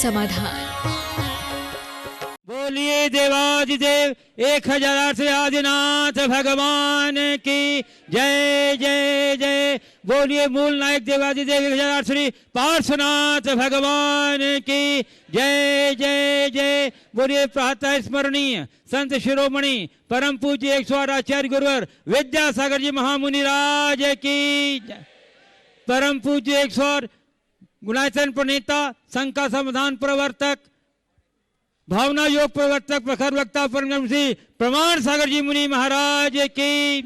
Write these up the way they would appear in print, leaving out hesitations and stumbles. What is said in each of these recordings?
समाधान। बोलिए देवादिदेव 1008 से आदिनाथ भगवान की जय जय जय। बोलिए मूल नायक देवादिदेव 1008 श्री पार्श्वनाथ भगवान की जय जय जय। बोलिए प्रातः स्मरणीय संत शिरोमणि परम पूज्य 108 आचार्य गुरुवर विद्यासागर जी महामुनि राज की जय। परम पूज्य 108 गुणायतन प्रणेता संघ का समाधान प्रवर्तक भावना योग प्रवर्तक प्रखर वक्ता परम श्री प्रमाण सागर जी मुनि महाराज की,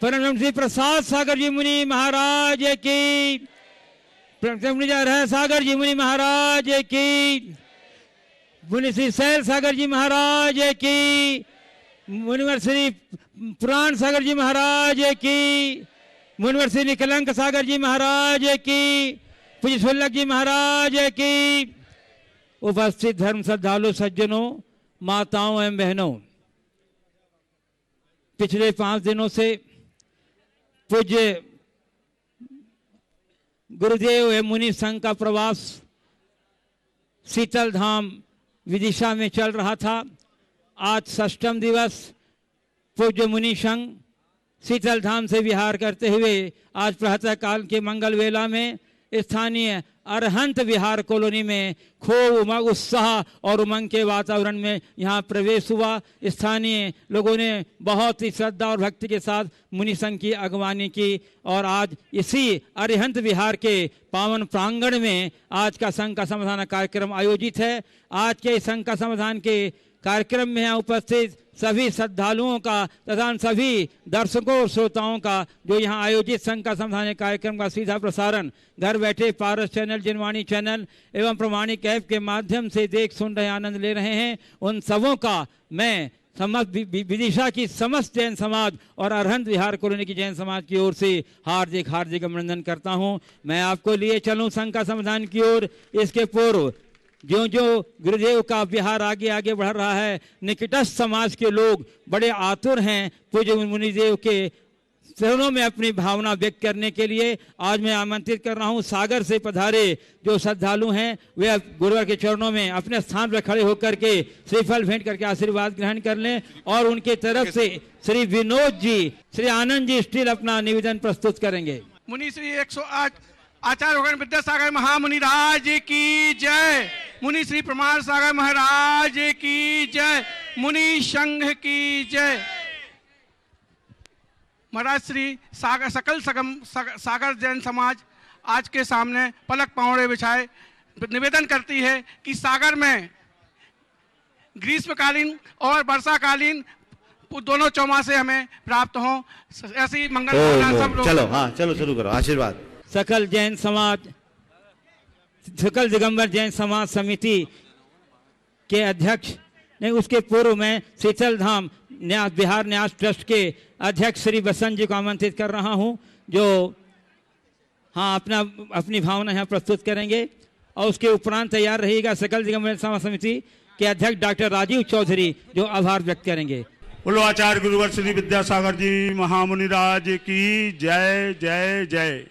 परम श्री प्रसाद सागर जी मुनि महाराज की, परम रह सागर जी मुनि महाराज की, मुनि श्री शैल सागर जी महाराज की, मुनिवर श्री पुराण सागर जी महाराज की, मुनिवर श्री निकलंक सागर जी महाराज की, पूज्य सुल्लक जी महाराज की, उपस्थित धर्म श्रद्धालु सज्जनों, माताओं एवं बहनों, पिछले 5 दिनों से पूज्य गुरुदेव एवं मुनि संघ का प्रवास शीतल धाम विदिशा में चल रहा था। आज 6वां दिवस पूज्य मुनि संघ शीतल धाम से विहार करते हुए आज प्रातः काल के मंगल वेला में स्थानीय अरहंत विहार कॉलोनी में खूब उमंग उत्साह और उमंग के वातावरण में यहाँ प्रवेश हुआ। स्थानीय लोगों ने बहुत ही श्रद्धा और भक्ति के साथ मुनि संघ की अगवानी की और आज इसी अरहंत विहार के पावन प्रांगण में आज का संघ का समाधान कार्यक्रम आयोजित है। आज के संघ का समाधान के कार्यक्रम में यहाँ उपस्थित सभी श्रद्धालुओं का तथा सभी दर्शकों और श्रोताओं का जो यहाँ आयोजित संघ का समाधान कार्यक्रम का सीधा प्रसारण घर बैठे पारस चैनल, जिनवाणी चैनल एवं प्रमाणिक ऐप के माध्यम से देख सुन रहे आनंद ले रहे हैं, उन सबों का मैं समस्त विदिशा की समस्त जैन समाज और अरहंत विहार कॉलोनी की जैन समाज की ओर से हार्दिक हार्दिक अभिनंदन करता हूँ। मैं आपको लिए चलूँ संघ का समाधान की ओर। इसके पूर्व जो जो गुरुदेव का विहार आगे आगे बढ़ रहा है, निकटस्थ समाज के लोग बड़े आतुर हैं पूज्य मुनिदेव के चरणों में अपनी भावना व्यक्त करने के लिए। आज मैं आमंत्रित कर रहा हूं सागर से पधारे जो श्रद्धालु हैं वे गुरुवर के चरणों में अपने स्थान पर खड़े होकर के श्रीफल भेंट करके आशीर्वाद ग्रहण कर लें और उनके तरफ से श्री विनोद जी, श्री आनंद जी स्टील अपना निवेदन प्रस्तुत करेंगे। मुनि श्री 108 आचार्य विद्यासागर महामुनि राज की जय। मुनि श्री प्रमाण सागर महाराज की जय। मुनि संघ की जय। महाराज श्री सागर सकल सागर जैन समाज आज के सामने पलक पावड़े बिछाए निवेदन करती है कि सागर में ग्रीष्मकालीन और वर्षाकालीन दोनों चौमासे हमें प्राप्त हों। ऐसी मंगल सब लोग। चलो हाँ चलो शुरू करो। आशीर्वाद। सकल जैन समाज, सकल दिगंबर जैन समाज समिति के अध्यक्ष ने उसके पूर्व में शीतल धाम न्यास बिहार न्यास ट्रस्ट के अध्यक्ष श्री बसंत जी को आमंत्रित कर रहा हूं जो अपनी भावना यहाँ प्रस्तुत करेंगे और उसके उपरांत तैयार रहेगा सकल दिगंबर समाज समिति के अध्यक्ष डॉक्टर राजीव चौधरी जो आभार व्यक्त करेंगे। बोलो आचार्य गुरुवर श्री विद्यासागर जी महामुनि राज की जय जय जय।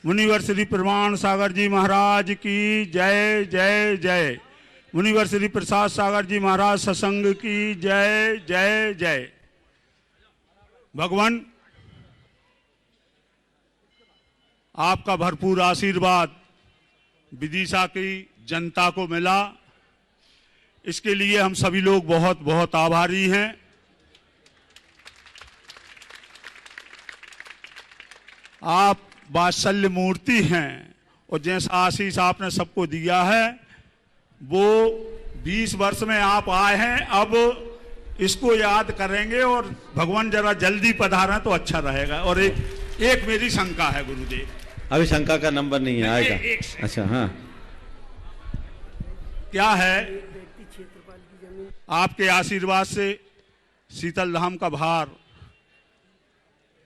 मुनिवर श्री प्रमाण सागर जी महाराज की जय जय जय। मुनिवर श्री प्रसाद सागर जी महाराज सत्संग की जय जय जय। भगवान आपका भरपूर आशीर्वाद विदिशा की जनता को मिला, इसके लिए हम सभी लोग बहुत बहुत आभारी हैं। आप वात्सल्य मूर्ति हैं और जैसा आशीष आपने सबको दिया है वो 20 वर्ष में आप आए हैं, अब इसको याद करेंगे और भगवान जरा जल्दी पधारें तो अच्छा रहेगा। और एक मेरी शंका है गुरुदेव। अभी शंका का नंबर नहीं है, आएगा। अच्छा हाँ क्या है, आपके आशीर्वाद से शीतल धाम का भार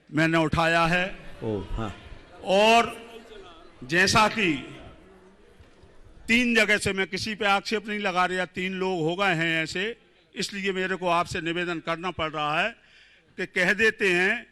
मैंने उठाया है। ओ हाँ। और जैसा कि 3 जगह से, मैं किसी पे आक्षेप नहीं लगा रहा, 3 लोग हो गए हैं ऐसे, इसलिए मेरे को आपसे निवेदन करना पड़ रहा है कि कह देते हैं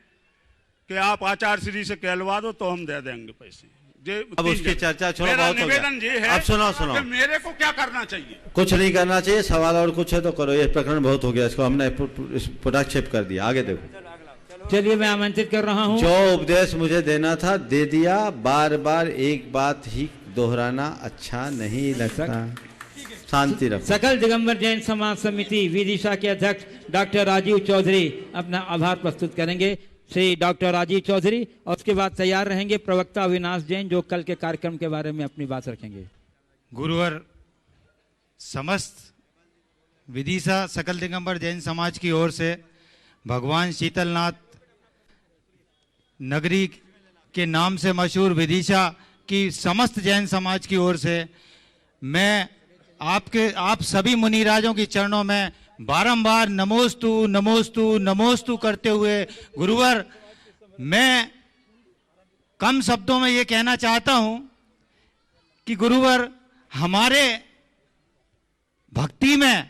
कि आप आचार्य श्री से कहलवा दो तो हम दे देंगे पैसे। अब उसकी चर्चा छोड़ो, मेरा बहुत हो गया। निवेदन ये है, अब सुनो सुनो, कि मेरे को क्या करना चाहिए? कुछ नहीं करना चाहिए, सवाल और कुछ है तो करो, ये प्रकरण बहुत हो गया, इसको हमने पुनःक्षेप कर दिया, आगे देखो। चलिए मैं आमंत्रित कर रहा हूँ। जो उपदेश मुझे देना था दे दिया, बार बार एक बात ही दोहराना अच्छा नहीं लगता। शांति रखो। सकल दिगंबर जैन समाज समिति विदिशा के अध्यक्ष डॉक्टर राजीव चौधरी अपना आभार प्रस्तुत करेंगे। श्री डॉक्टर राजीव चौधरी, और उसके बाद तैयार रहेंगे प्रवक्ता अविनाश जैन, जो कल के कार्यक्रम के बारे में अपनी बात रखेंगे। गुरुवर, समस्त विदिशा सकल दिगंबर जैन समाज की ओर से भगवान शीतलनाथ नगरी के नाम से मशहूर विदिशा की समस्त जैन समाज की ओर से मैं आप सभी मुनिराजों के चरणों में बारंबार नमोस्तु नमोस्तु नमोस्तु करते हुए, गुरुवर, मैं कम शब्दों में ये कहना चाहता हूं कि गुरुवर, हमारे भक्ति में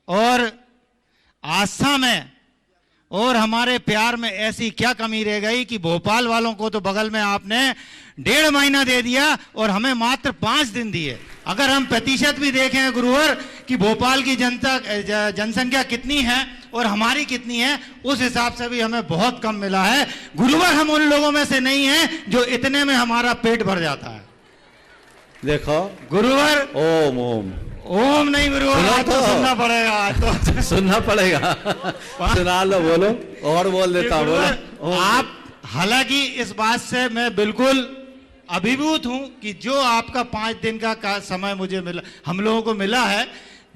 और आस्था में और हमारे प्यार में ऐसी क्या कमी रह गई कि भोपाल वालों को तो बगल में आपने 1.5 महीना दे दिया और हमें मात्र 5 दिन दिए। अगर हम प्रतिशत भी देखें गुरुवर कि भोपाल की जनसंख्या कितनी है और हमारी कितनी है, उस हिसाब से भी हमें बहुत कम मिला है। गुरुवर, हम उन लोगों में से नहीं हैं जो इतने में हमारा पेट भर जाता है। देखो गुरुवर, ओम ओम ओम नहीं गुरुवर, आज तो सुनना पड़ेगा, आज तो सुनना पड़ेगा। सुना लो, बोलो, और बोल देता हूँ, बोलो। आप, हालांकि इस बात से मैं बिल्कुल अभिभूत हूं कि जो आपका 5 दिन का समय मुझे मिला, हम लोगों को मिला है,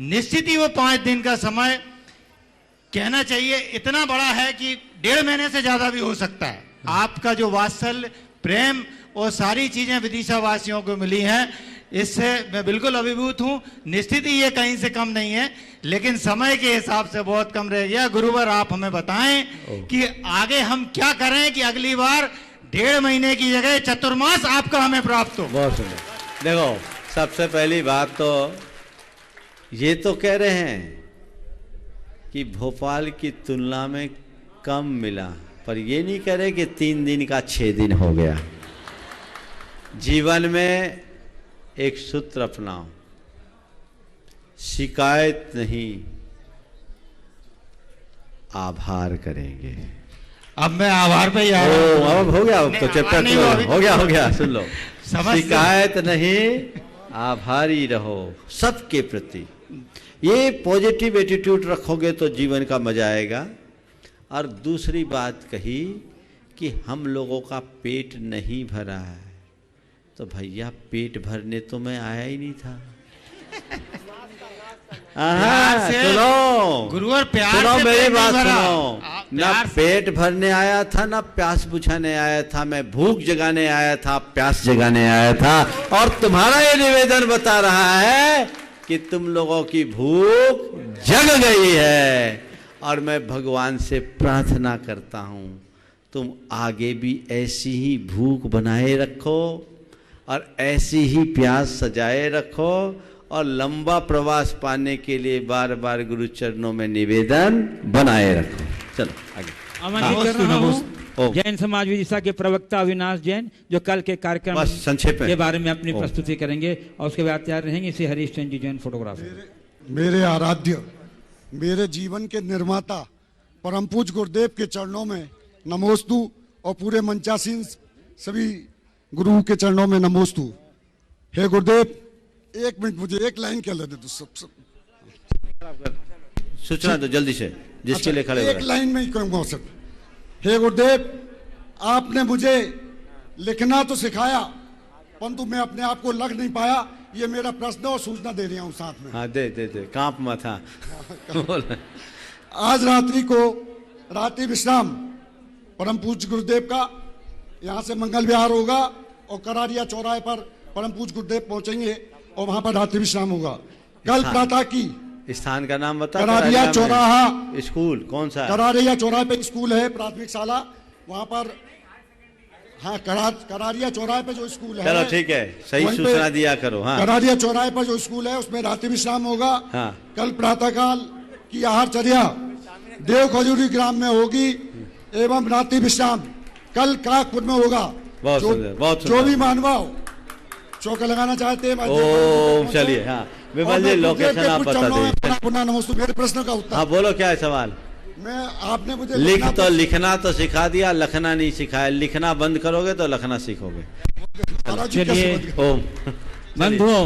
निश्चित ही वो 5 दिन का समय कहना चाहिए इतना बड़ा है कि 1.5 महीने से ज्यादा भी हो सकता है। आपका जो वात्सल्य, प्रेम और सारी चीजें विदिशा वासियों को मिली हैं, इससे मैं बिल्कुल अभिभूत हूं। निश्चित ही ये कहीं से कम नहीं है, लेकिन समय के हिसाब से बहुत कम रह गया। गुरुवर, आप हमें बताएं कि आगे हम क्या करें कि अगली बार 1.5 महीने की जगह चतुर्मास आपका हमें प्राप्त हो। बहुत सुंदर। देखो, सबसे पहली बात तो ये तो कह रहे हैं कि भोपाल की तुलना में कम मिला, पर ये नहीं कह रहे कि 3 दिन का 6 दिन हो गया। जीवन में एक सूत्र अपनाओ, शिकायत नहीं, आभार करेंगे। अब मैं आभार पे ही आ रहा हूं। अब हो गया, तो चैप्टर हो गया, सुन लो। शिकायत नहीं, आभारी रहो सबके प्रति। ये पॉजिटिव एटीट्यूड रखोगे तो जीवन का मजा आएगा। और दूसरी बात कही कि हम लोगों का पेट नहीं भरा है, तो भैया पेट भरने तो मैं आया ही नहीं था। सुनो गुरुवर, प्यार सुनो, से मेरी बात नहीं भरा। सुनो, ना पेट भरने आया था, ना प्यास बुझाने आया था। मैं भूख जगाने आया था, प्यास जगाने आया था। और तुम्हारा ये निवेदन बता रहा है कि तुम लोगों की भूख जग गई है। और मैं भगवान से प्रार्थना करता हूं, तुम आगे भी ऐसी ही भूख बनाए रखो और ऐसी ही प्यास सजाए रखो, और लंबा प्रवास पाने के लिए बार बार गुरु चरणों में निवेदन बनाए रखो। चलो आगे। आमंत्रित कर रहा हूं जैन समाज विदिशा के प्रवक्ता अविनाश जैन, जो कल के कार्यक्रम संक्षेप के बारे में अपनी प्रस्तुति करेंगे, और उसके बाद तैयार रहेंगे श्री हरीश चंद्र जी जैन, फोटोग्राफर। मेरे आराध्य, मेरे जीवन के निर्माता परम पूज्य गुरुदेव के चरणों में नमोस्तु, और पूरे मंचासीन सभी गुरु के चरणों में नमोस्तु। हे गुरुदेव, 1 मिनट मुझे एक लाइन कह लेते तो सब सूचना दो जल्दी से, जिसके लिए खड़े हो एक लाइन में ही कहूंगा सब। हे गुरुदेव, आपने मुझे लिखना तो सिखाया, परंतु मैं अपने आप को लग नहीं पाया। ये मेरा प्रश्न और सूचना दे रहा हूं साथ में। हाँ, दे दे दे, कांप मत। हाँ आज रात्रि को रात्रि विश्राम परम पूज्य गुरुदेव का यहाँ से मंगल विहार होगा, और करारिया चौराहे पर परम पूज्य गुरुदेव पहुंचेंगे और वहां पर रात्रि विश्राम होगा। कल प्रातः की स्थान का नाम बता। करारिया चौराहा स्कूल कौन सा है? करारिया चौराहे पे स्कूल है, प्राथमिक शाला, वहां पर। हाँ, करारिया चौराहे पे जो स्कूल है। चलो ठीक है, सही सूचना दिया करो। हाँ, करारिया चौराहे पर जो स्कूल है उसमें रात्रि विश्राम होगा। हाँ। कल प्रातःकाल की आहारचर्या देव खजूरी ग्राम में होगी, एवं रात्रि विश्राम कल काकपुर में होगा। बहुत सुंदर, बहुत जो भी सुंदर। मानव चौका लगाना चाहते हैं ओम, चलिए, हाँ विमल जी लोकेशन आप बता दीजिए। पुनः नमस्ते। मेरे प्रश्न का उत्तर हाँ बोलो, क्या है सवाल? मैं आपने मुझे लिखना तो सिखा दिया, लखना नहीं सिखाया। लिखना बंद करोगे तो लखना सीखोगे। महाराज जी, चलिए। कैसे बंद ओम। बंधुओं,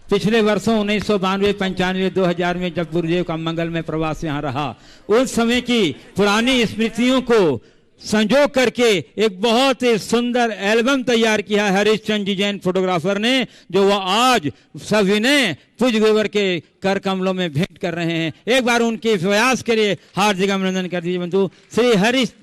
पिछले वर्षों 1992, 95, 2000 में जब गुरुदेव का मंगल में प्रवास यहाँ रहा, उस समय की पुरानी स्मृतियों को संजो करके एक बहुत ही सुंदर एल्बम तैयार किया है हरीशचंद्र जी जैन फोटोग्राफर ने, जो वो आज सविनय पूज्य गुरुवर के कर कमलों में भेंट कर रहे हैं। एक बार उनके प्रयास के लिए हार्दिक अभिनंदन कर दीजिए बंधु। श्री हरीश,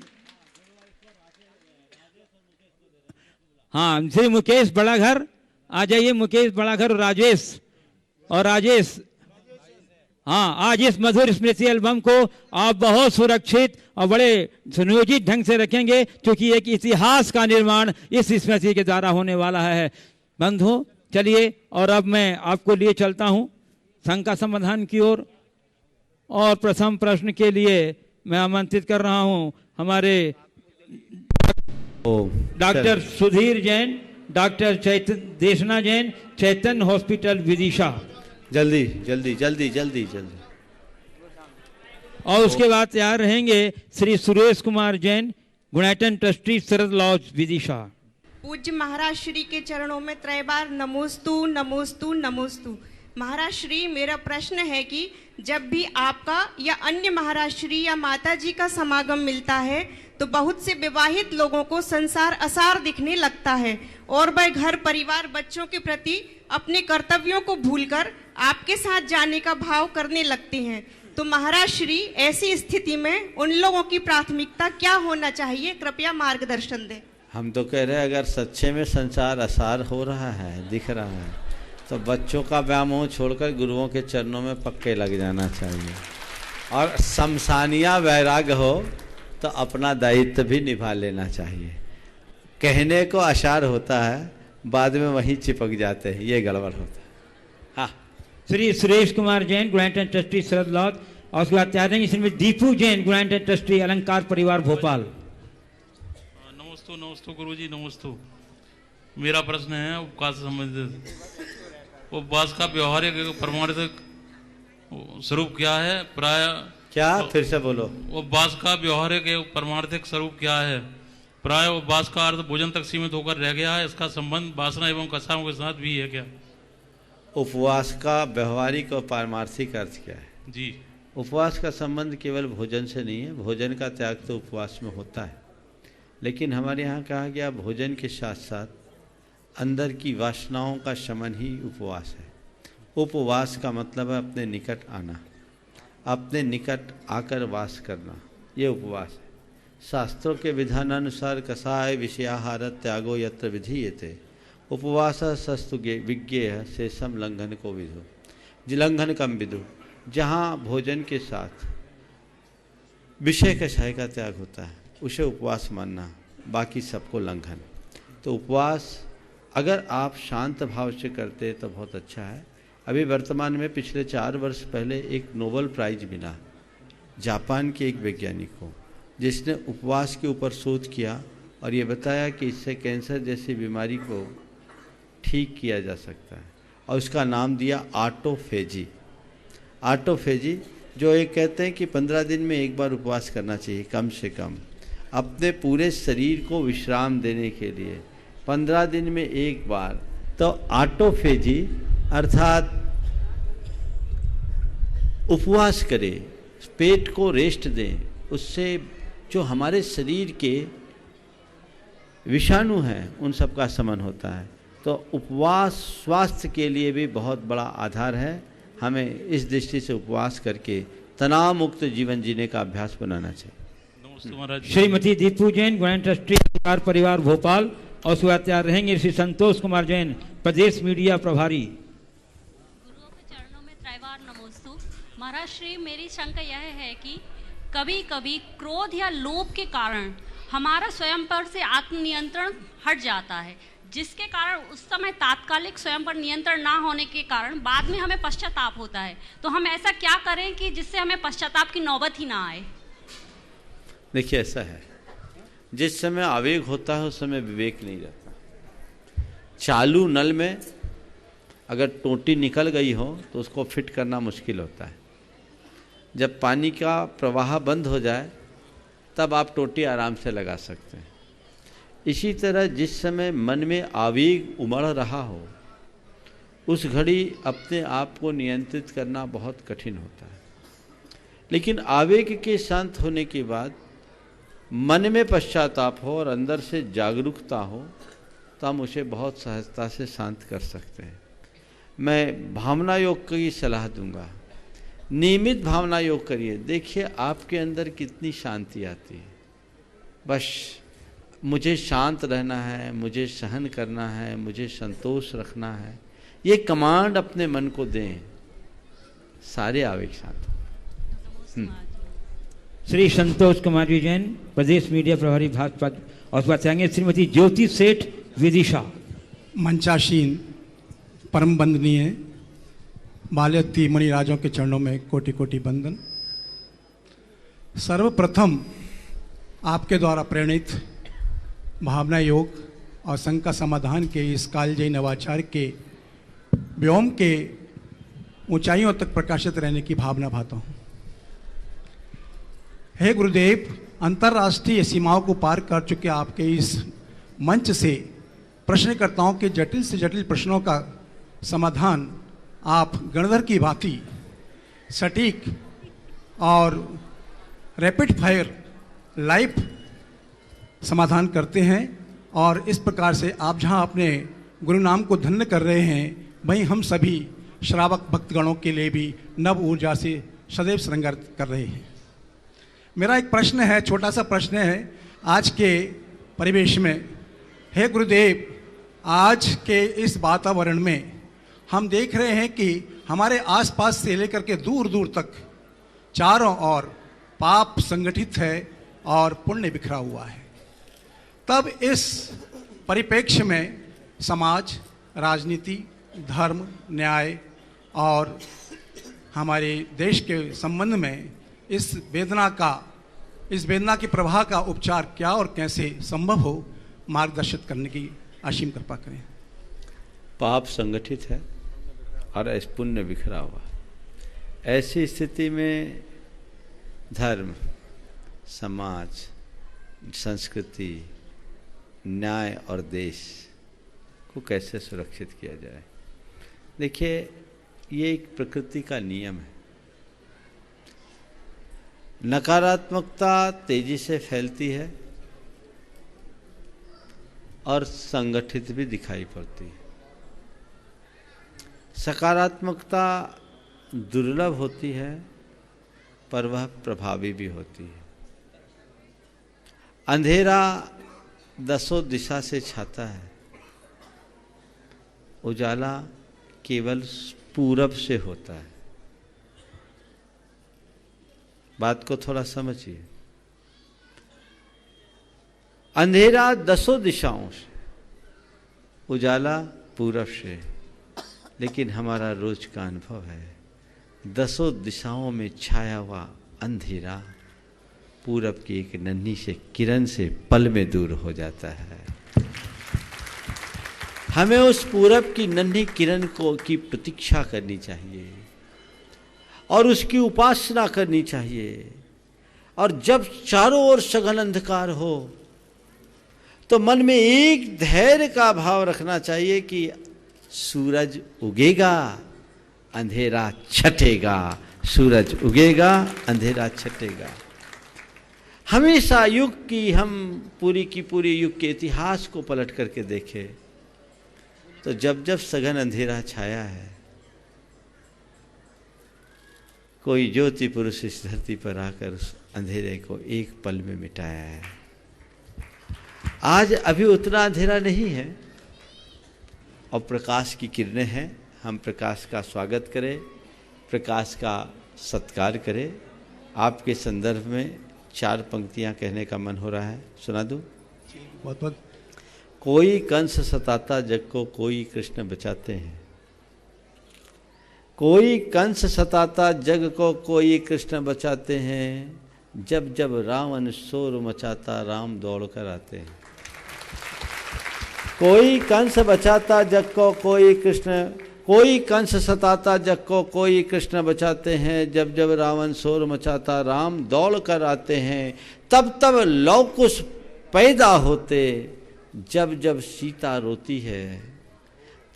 हाँ श्री मुकेश बड़ाघर आ जाइए। मुकेश बड़ाघर और राजेश, हाँ आज इस मधुर स्मृति एल्बम को आप बहुत सुरक्षित और बड़े सुनियोजित ढंग से रखेंगे, क्योंकि एक इतिहास का निर्माण इस स्मृति के द्वारा होने वाला है। बंधु चलिए, और अब मैं आपको लिए चलता हूँ शंका समाधान की ओर। और प्रथम प्रश्न के लिए मैं आमंत्रित कर रहा हूँ हमारे डॉक्टर सुधीर जैन, डॉक्टर देशना जैन, चैतन्य हॉस्पिटल विदिशा। जल्दी जल्दी जल्दी जल्दी जल्दी। और उसके बाद तैयार रहेंगे श्री सुरेश कुमार जैन, गुणायतन ट्रस्टी, शरद लॉज विदिशा। पूज्य महाराज श्री के चरणों में त्रय बार नमोस्तु नमोस्तु नमोस्तु। महाराज श्री, मेरा प्रश्न है कि जब भी आपका या अन्य महाराज श्री या माता जी का समागम मिलता है तो बहुत से विवाहित लोगों को संसार असार दिखने लगता है और वह घर परिवार बच्चों के प्रति अपने कर्तव्यों को भूलकर आपके साथ जाने का भाव करने लगते हैं। तो महाराज श्री, ऐसी स्थिति में उन लोगों की प्राथमिकता क्या होना चाहिए, कृपया मार्गदर्शन दें। हम तो कह रहे हैं अगर सच्चे में संसार असार हो रहा है, दिख रहा है, तो बच्चों का व्यामोह छोड़कर गुरुओं के चरणों में पक्के लग जाना चाहिए। और शमशानिया वैराग्य हो तो अपना दायित्व भी निभा लेना चाहिए। कहने को असार होता है, बाद में वहीं चिपक जाते हैं, ये गड़बड़ होता है। हाँ, श्री सुरेश कुमार जैन, गुणायतन ट्रस्टी, शरद लॉज। और उसके बाद तैयार रहेंगे श्रीमती दीपू जैन, गुणायतन ट्रस्टी, अलंकार परिवार, भोपाल। नमस्तु नमस्तु गुरुजी, नमस्तु। मेरा प्रश्न है उपवास से संबंधित। उपवास का व्यवहारिक प्रमाणित स्वरूप क्या है? प्राय क्या? फिर से बोलो। उपवास का व्यवहारिक परमार्थिक स्वरूप क्या है? प्राय उपवास का अर्थ भोजन तक सीमित होकर रह गया है। इसका संबंध वासना एवं कसाओं के साथ भी है क्या? उपवास का व्यवहारिक और पारमार्थिक अर्थ क्या है? जी, उपवास का संबंध केवल भोजन से नहीं है। भोजन का त्याग तो उपवास में होता है, लेकिन हमारे यहाँ कहा गया भोजन के साथ साथ अंदर की वासनाओं का शमन ही उपवास है। उपवास का मतलब है अपने निकट आना, अपने निकट आकर वास करना, ये उपवास है। शास्त्रों के विधानानुसार कसाय विषयाहार त्यागो यत्र विधीयते उपवास सस्तु विज्ञेय शेषम लंघन को विदु, जिलंघन कम विदु। जहाँ भोजन के साथ विषय कषाय का त्याग होता है उसे उपवास मानना, बाकी सबको लंघन। तो उपवास अगर आप शांत भाव से करते तो बहुत अच्छा है। अभी वर्तमान में पिछले 4 वर्ष पहले एक नोबेल प्राइज मिला जापान के एक वैज्ञानिक को, जिसने उपवास के ऊपर शोध किया और ये बताया कि इससे कैंसर जैसी बीमारी को ठीक किया जा सकता है, और उसका नाम दिया ऑटोफेजी। ऑटोफेजी जो एक कहते हैं कि 15 दिन में एक बार उपवास करना चाहिए कम से कम, अपने पूरे शरीर को विश्राम देने के लिए 15 दिन में एक बार। तो ऑटोफेजी अर्थात उपवास करें, पेट को रेस्ट दें, उससे जो हमारे शरीर के विषाणु हैं उन सब का शमन होता है। तो उपवास स्वास्थ्य के लिए भी बहुत बड़ा आधार है। हमें इस दृष्टि से उपवास करके तनाव मुक्त जीवन जीने का अभ्यास बनाना चाहिए। श्रीमती दीपू जैन, गुणायतन ट्रस्टी, अलंकार परिवार, भोपाल। और उसके बाद तैयार रहेंगे श्री संतोष कुमार जैन, प्रदेश मीडिया प्रभारी। गुरुओं के चरणों में त्रैवार नमोस्तु। महाराज श्री, मेरी शंका यह है कि कभी कभी क्रोध या लोभ के कारण हमारा स्वयं पर से आत्मनियंत्रण हट जाता है, जिसके कारण उस समय तात्कालिक स्वयं पर नियंत्रण ना होने के कारण बाद में हमें पश्चाताप होता है। तो हम ऐसा क्या करें कि जिससे हमें पश्चाताप की नौबत ही ना आए? देखिए, ऐसा है, जिस समय आवेग होता है उस समय विवेक नहीं रहता। चालू नल में अगर टोटी निकल गई हो तो उसको फिट करना मुश्किल होता है। जब पानी का प्रवाह बंद हो जाए तब आप टोटी आराम से लगा सकते हैं। इसी तरह जिस समय मन में आवेग उमड़ रहा हो उस घड़ी अपने आप को नियंत्रित करना बहुत कठिन होता है। लेकिन आवेग के शांत होने के बाद मन में पश्चाताप हो और अंदर से जागरूकता हो तो हम उसे बहुत सहजता से शांत कर सकते हैं। मैं भावना योग की सलाह दूंगा, नियमित भावना योग करिए, देखिए आपके अंदर कितनी शांति आती है। बस मुझे शांत रहना है, मुझे सहन करना है, मुझे संतोष रखना है, ये कमांड अपने मन को दें, सारे आवेग शांत हो। श्री संतोष कुमार जी जैन, प्रदेश मीडिया प्रभारी भाजपा, और बताएंगे श्रीमती ज्योति सेठ विदिशा। मंचासीन परम वंदनीय बाल्यती मुनिराजों के चरणों में कोटि कोटि वंदन। सर्वप्रथम आपके द्वारा प्रेरित भावना योग और शंका समाधान के इस कालजयी नवाचार के व्योम के ऊंचाइयों तक प्रकाशित रहने की भावना भाता हूँ। हे गुरुदेव, अंतर्राष्ट्रीय सीमाओं को पार कर चुके आपके इस मंच से प्रश्नकर्ताओं के जटिल से जटिल प्रश्नों का समाधान आप गणधर की भांति सटीक और रैपिड फायर लाइव समाधान करते हैं। और इस प्रकार से आप जहां अपने गुरु नाम को धन्य कर रहे हैं, वहीं हम सभी श्रावक भक्तगणों के लिए भी नव ऊर्जा से सदैव श्रृंगार कर रहे हैं। मेरा एक प्रश्न है, छोटा सा प्रश्न है आज के परिवेश में। हे गुरुदेव, आज के इस वातावरण में हम देख रहे हैं कि हमारे आसपास से लेकर के दूर दूर तक चारों ओर पाप संगठित है और पुण्य बिखरा हुआ है। तब इस परिप्रेक्ष्य में समाज, राजनीति, धर्म, न्याय और हमारे देश के संबंध में इस वेदना के प्रवाह का उपचार क्या और कैसे संभव हो, मार्गदर्शित करने की असीम कृपा करें। पाप संगठित है और पुण्य बिखरा हुआ। ऐसी स्थिति में धर्म, समाज, संस्कृति, न्याय और देश को कैसे सुरक्षित किया जाए। देखिए, ये एक प्रकृति का नियम है। नकारात्मकता तेजी से फैलती है और संगठित भी दिखाई पड़ती है। सकारात्मकता दुर्लभ होती है पर वह प्रभावी भी होती है। अंधेरा दसों दिशा से छाता है, उजाला केवल पूरब से होता है। बात को थोड़ा समझिए। अंधेरा दसों दिशाओं से, उजाला पूरब से, लेकिन हमारा रोज का अनुभव है दसों दिशाओं में छाया हुआ अंधेरा पूरब की एक नन्ही से किरण से पल में दूर हो जाता है। हमें उस पूरब की नन्ही किरण की प्रतीक्षा करनी चाहिए और उसकी उपासना करनी चाहिए। और जब चारों ओर सघन अंधकार हो तो मन में एक धैर्य का भाव रखना चाहिए कि सूरज उगेगा, अंधेरा छटेगा, सूरज उगेगा, अंधेरा छटेगा। हमेशा युग की हम पूरी की पूरी युग के इतिहास को पलट करके देखें तो जब जब सघन अंधेरा छाया है, कोई ज्योति पुरुष इस धरती पर आकर उस अंधेरे को एक पल में मिटाया है। आज अभी उतना अंधेरा नहीं है और प्रकाश की किरणें हैं। हम प्रकाश का स्वागत करें, प्रकाश का सत्कार करें। आपके संदर्भ में 4 पंक्तियां कहने का मन हो रहा है, सुना दूं? बहुत बहुत। कोई कंस सताता जग को, कोई कृष्ण बचाते हैं। कोई कंस सताता जग को, कोई कृष्ण बचाते हैं। जब जब रावण शोर मचाता राम दौड़ कर आते हैं। कोई कंस बचाता जग को कोई कृष्ण, कोई कंस सताता जग को कोई कृष्ण बचाते हैं। जब जब रावण शोर मचाता राम दौड़ कर आते हैं। तब तब लव कुश पैदा होते जब जब सीता रोती है।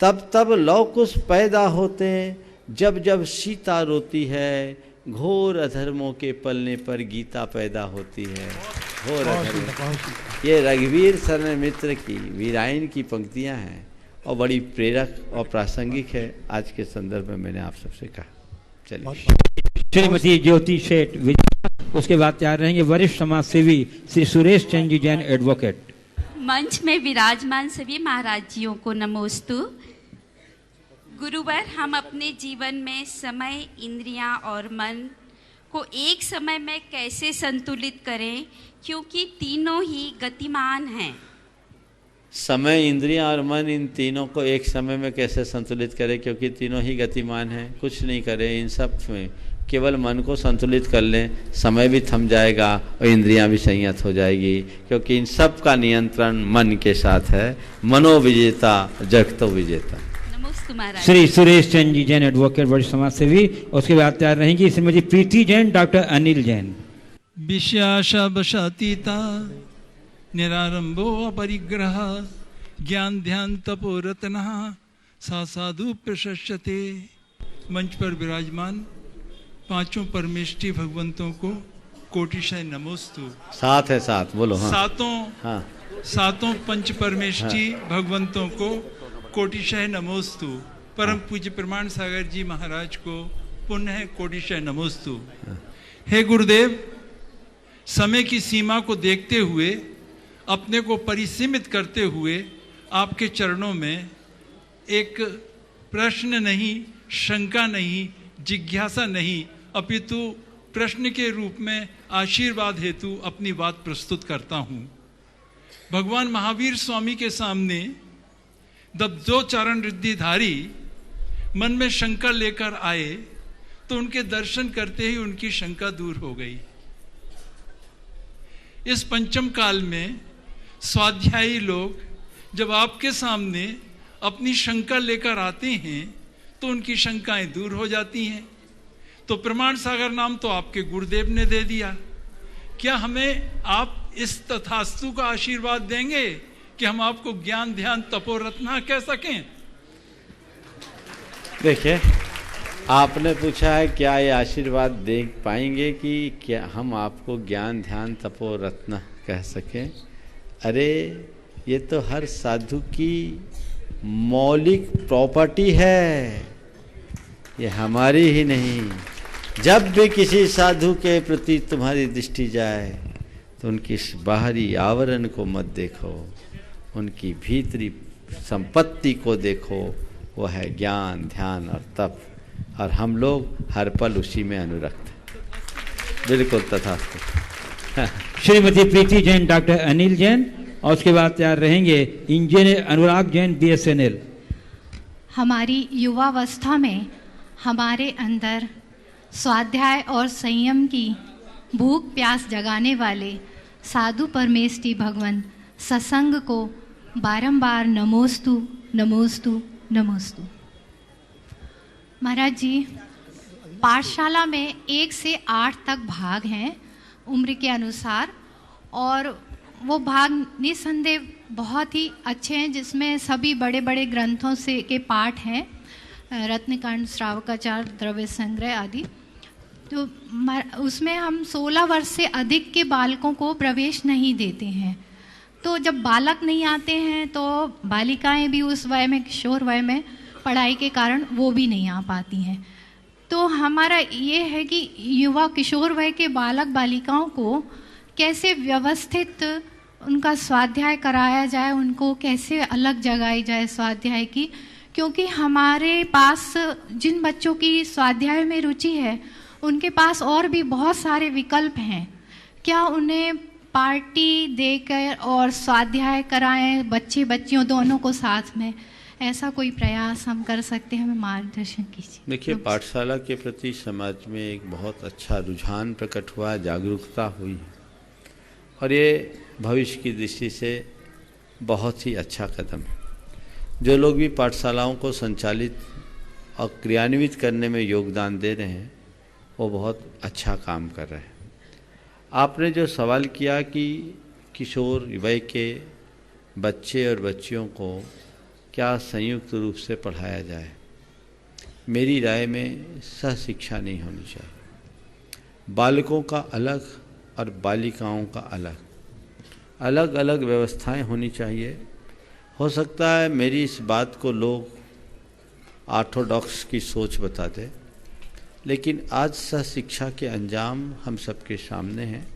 तब तब लव कुश पैदा होते जब जब सीता रोती है। घोर अधर्मों के पलने पर गीता पैदा होती है। घोर अधर्म, ये रघुवीर शरण मित्र की वीरायन की पंक्तियां हैं और बड़ी प्रेरक और प्रासंगिक है। आज के संदर्भ में मैंने आप सबसे कहा। चलिए श्रीमती ज्योति शेठ विजय, उसके बाद तैयार रहेंगे वरिष्ठ समाज सेवी श्री सुरेश चंद जी जैन एडवोकेट। मंच में विराजमान सभी महाराज जियों को नमोस्तु। गुरुवर, हम अपने जीवन में समय, इंद्रियां और मन को एक समय में कैसे संतुलित करें, क्योंकि तीनों ही गतिमान हैं। समय, इंद्रियां और मन, इन तीनों को एक समय में कैसे संतुलित करें, क्योंकि तीनों ही गतिमान हैं। कुछ नहीं करें इन सब में, केवल मन को संतुलित कर लें, समय भी थम जाएगा और इंद्रियां भी संयत हो जाएगी, क्योंकि इन सब का नियंत्रण मन के साथ है। मनोविजेता जगतो विजेता। श्री सुरेश चंद जी जैन एडवोकेट वरिष्ठ समाज सेवी। उसके बाद तैयार रहेंगी श्रीमती प्रीति जैन, डॉक्टर अनिल जैन। विषयाशाबशातीता निरारंभो अपरिग्रह ज्ञान ध्यान तपो रत्नः सा साधु प्रशस्यते। मंच पर विराजमान पांचों परमेष्ठी भगवंतों को कोटिशय नमोस्तु। साथ है, साथ बोलो। हाँ। सातों पंच परमेष्ठी भगवंतों को कोटिशय नमोस्तु। परम पूज्य प्रमाण सागर जी महाराज को पुनः कोटिशय नमोस्तु। हे गुरुदेव, समय की सीमा को देखते हुए, अपने को परिसीमित करते हुए आपके चरणों में एक प्रश्न नहीं, शंका नहीं, जिज्ञासा नहीं, अपितु प्रश्न के रूप में आशीर्वाद हेतु अपनी बात प्रस्तुत करता हूँ। भगवान महावीर स्वामी के सामने जब दो चरण रिद्धिधारी मन में शंका लेकर आए तो उनके दर्शन करते ही उनकी शंका दूर हो गई। इस पंचम काल में स्वाध्यायी लोग जब आपके सामने अपनी शंका लेकर आते हैं तो उनकी शंकाएं दूर हो जाती हैं। तो प्रमाण सागर नाम तो आपके गुरुदेव ने दे दिया, क्या हमें आप इस तथास्तु का आशीर्वाद देंगे कि हम आपको ज्ञान ध्यान तपोरत्ना कह सकें? देखिए, आपने पूछा है क्या ये आशीर्वाद दे पाएंगे कि क्या हम आपको ज्ञान ध्यान तपोरत्न कह सकें। अरे ये तो हर साधु की मौलिक प्रॉपर्टी है, ये हमारी ही नहीं। जब भी किसी साधु के प्रति तुम्हारी दृष्टि जाए तो उनकी बाहरी आवरण को मत देखो, उनकी भीतरी संपत्ति को देखो। वो है ज्ञान ध्यान और तप, और हम लोग हर पल उसी में अनुरक्त हैं। बिल्कुल तथास्तु। श्रीमती प्रीति जैन, डॉक्टर अनिल जैन, और उसके बाद तैयार रहेंगे इंजीनियर अनुराग जैन, BSNL। हमारी युवावस्था में हमारे अंदर स्वाध्याय और संयम की भूख प्यास जगाने वाले साधु परमेष्ठी भगवान सत्संग को बारंबार नमोस्तु नमोस्तु नमोस्तु। महाराज जी, पाठशाला में 1 से 8 तक भाग हैं उम्र के अनुसार, और वो भाग निसंदेह बहुत ही अच्छे हैं, जिसमें सभी बड़े बड़े ग्रंथों से के पाठ हैं, रत्नकांड, श्रावकाचार, द्रव्य संग्रह आदि। तो उसमें हम 16 वर्ष से अधिक के बालकों को प्रवेश नहीं देते हैं। तो जब बालक नहीं आते हैं तो बालिकाएं भी उस वय में, किशोर वय में पढ़ाई के कारण वो भी नहीं आ पाती हैं। तो हमारा ये है कि युवा किशोर वय के बालक बालिकाओं को कैसे व्यवस्थित उनका स्वाध्याय कराया जाए, उनको कैसे अलग जगाई जाए स्वाध्याय की, क्योंकि हमारे पास जिन बच्चों की स्वाध्याय में रुचि है उनके पास और भी बहुत सारे विकल्प हैं। क्या उन्हें पार्टी देकर और स्वाध्याय कराएं, बच्चे बच्चियों दोनों को साथ में, ऐसा कोई प्रयास हम कर सकते हैं, हमें मार्गदर्शन कीजिए। देखिए, पाठशाला के प्रति समाज में एक बहुत अच्छा रुझान प्रकट हुआ, जागरूकता हुई है और ये भविष्य की दृष्टि से बहुत ही अच्छा कदम है। जो लोग भी पाठशालाओं को संचालित और क्रियान्वित करने में योगदान दे रहे हैं वो बहुत अच्छा काम कर रहे हैं। आपने जो सवाल किया कि किशोर वय के बच्चे और बच्चियों को क्या संयुक्त रूप से पढ़ाया जाए, मेरी राय में सहशिक्षा नहीं होनी चाहिए। बालकों का अलग और बालिकाओं का अलग, अलग अलग व्यवस्थाएं होनी चाहिए। हो सकता है मेरी इस बात को लोग ऑर्थोडॉक्स की सोच बताते, लेकिन आज सहशिक्षा के अंजाम हम सबके सामने हैं।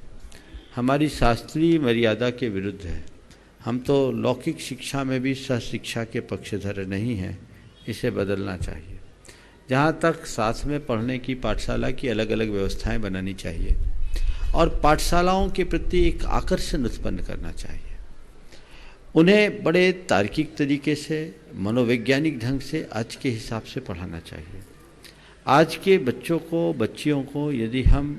हमारी शास्त्रीय मर्यादा के विरुद्ध है। हम तो लौकिक शिक्षा में भी सहशिक्षा के पक्षधर नहीं हैं, इसे बदलना चाहिए। जहाँ तक साथ में पढ़ने की पाठशाला की अलग अलग व्यवस्थाएं बनानी चाहिए और पाठशालाओं के प्रति एक आकर्षण उत्पन्न करना चाहिए। उन्हें बड़े तार्किक तरीके से, मनोवैज्ञानिक ढंग से आज के हिसाब से पढ़ाना चाहिए। आज के बच्चों को, बच्चियों को यदि हम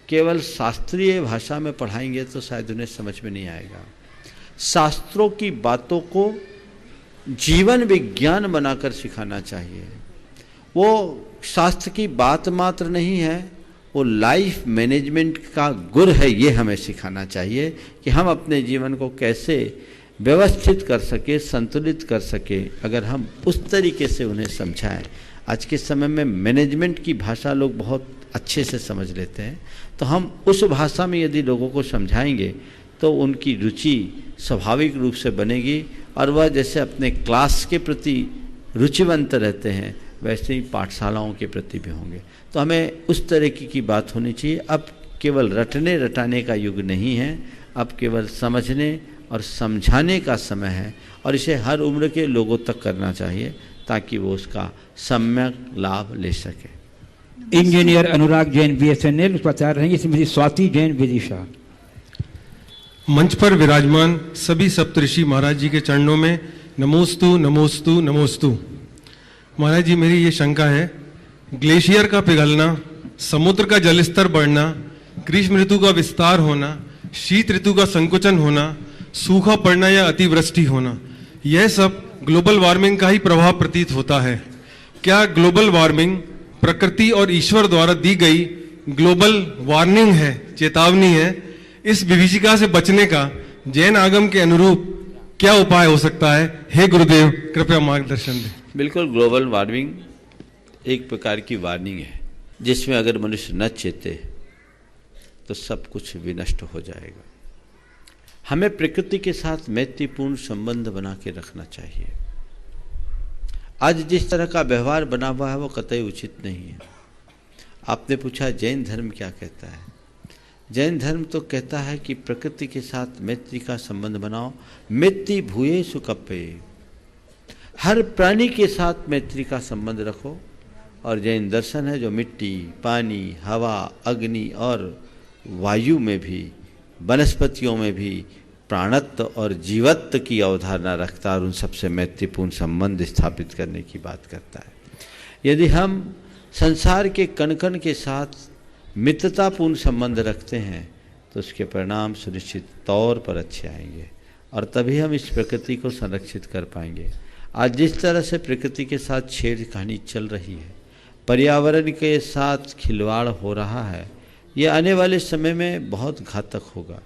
केवल शास्त्रीय भाषा में पढ़ाएंगे तो शायद उन्हें समझ में नहीं आएगा। शास्त्रों की बातों को जीवन विज्ञान बनाकर सिखाना चाहिए। वो शास्त्र की बात मात्र नहीं है, वो लाइफ मैनेजमेंट का गुर है। ये हमें सिखाना चाहिए कि हम अपने जीवन को कैसे व्यवस्थित कर सके, संतुलित कर सके। अगर हम उस तरीके से उन्हें समझाएं, आज के समय में मैनेजमेंट की भाषा लोग बहुत अच्छे से समझ लेते हैं, तो हम उस भाषा में यदि लोगों को समझाएंगे तो उनकी रुचि स्वाभाविक रूप से बनेगी और वह जैसे अपने क्लास के प्रति रुचिवंत रहते हैं वैसे ही पाठशालाओं के प्रति भी होंगे। तो हमें उस तरह की बात होनी चाहिए। अब केवल रटने रटाने का युग नहीं है, अब केवल समझने और समझाने का समय है और इसे हर उम्र के लोगों तक करना चाहिए ताकि वो उसका सम्यक लाभ ले सके। इंजीनियर अनुराग जैन BSNL, उस पर तैयार रहेंगे श्रीमती स्वाति जैन विदिशा। मंच पर विराजमान सभी सप्तऋषि महाराज जी के चरणों में नमोस्तु नमोस्तु नमोस्तु। महाराज जी, मेरी ये शंका है, ग्लेशियर का पिघलना, समुद्र का जलस्तर बढ़ना, ग्रीष्म ऋतु का विस्तार होना, शीत ऋतु का संकुचन होना, सूखा पड़ना या अतिवृष्टि होना, यह सब ग्लोबल वार्मिंग का ही प्रभाव प्रतीत होता है। क्या ग्लोबल वार्मिंग प्रकृति और ईश्वर द्वारा दी गई ग्लोबल वार्निंग है, चेतावनी है? इस विभीषिका से बचने का जैन आगम के अनुरूप क्या उपाय हो सकता है? हे गुरुदेव, कृपया मार्गदर्शन दें। बिल्कुल, ग्लोबल वार्मिंग एक प्रकार की वार्निंग है जिसमें अगर मनुष्य न चेते तो सब कुछ विनष्ट हो जाएगा। हमें प्रकृति के साथ मैत्रीपूर्ण संबंध बना के रखना चाहिए। आज जिस तरह का व्यवहार बना हुआ है वो कतई उचित नहीं है। आपने पूछा जैन धर्म क्या कहता है? जैन धर्म तो कहता है कि प्रकृति के साथ मैत्री का संबंध बनाओ। मैत्री भूये सुकप्पे, हर प्राणी के साथ मैत्री का संबंध रखो। और जैन दर्शन है जो मिट्टी, पानी, हवा, अग्नि और वायु में भी, वनस्पतियों में भी प्राणत्व और जीवत्व की अवधारणा रखता है और उन सबसे मैत्रीपूर्ण संबंध स्थापित करने की बात करता है। यदि हम संसार के कण कण के साथ मित्रतापूर्ण संबंध रखते हैं तो उसके परिणाम सुनिश्चित तौर पर अच्छे आएंगे और तभी हम इस प्रकृति को संरक्षित कर पाएंगे। आज जिस तरह से प्रकृति के साथ छेड़खानी चल रही है, पर्यावरण के साथ खिलवाड़ हो रहा है, ये आने वाले समय में बहुत घातक होगा।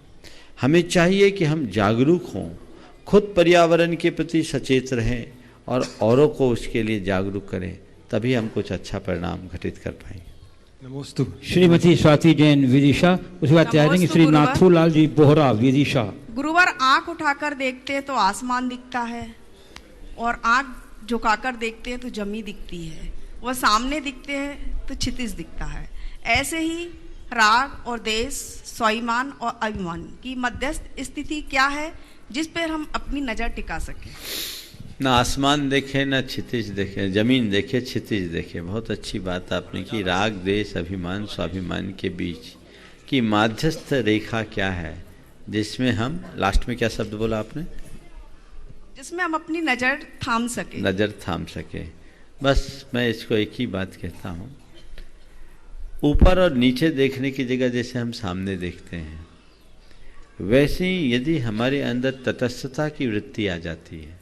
हमें चाहिए कि हम जागरूक हों, खुद पर्यावरण के प्रति सचेत रहें और औरों को उसके लिए जागरूक करें, तभी हम कुछ अच्छा परिणाम घटित कर पाएंगे। नमोस्तु। श्रीमती स्वाति जैन विदिशा, उसके बाद तैयार रहेंगे श्री नाथूलाल जी बोहरा विदिशा। गुरुवर, आंख उठाकर देखते हैं तो आसमान दिखता है और आंख झुकाकर देखते हैं तो जमी दिखती है, वह सामने दिखते हैं तो क्षितिज दिखता है। ऐसे ही राग और देश, स्वाभिमान और अभिमान की मध्यस्थ स्थिति क्या है जिस पर हम अपनी नज़र टिका सकें? ना आसमान देखे, ना क्षितिज देखे, जमीन देखे, क्षितिज देखे। बहुत अच्छी बात आपने की। राग, देश, अभिमान, स्वाभिमान के बीच की माध्यस्थ रेखा क्या है जिसमें हम, लास्ट में क्या शब्द बोला आपने? जिसमें हम अपनी नजर थाम सके। नजर थाम सके। बस मैं इसको एक ही बात कहता हूँ, ऊपर और नीचे देखने की जगह जैसे हम सामने देखते हैं, वैसे ही यदि हमारे अंदर तटस्थता की वृत्ति आ जाती है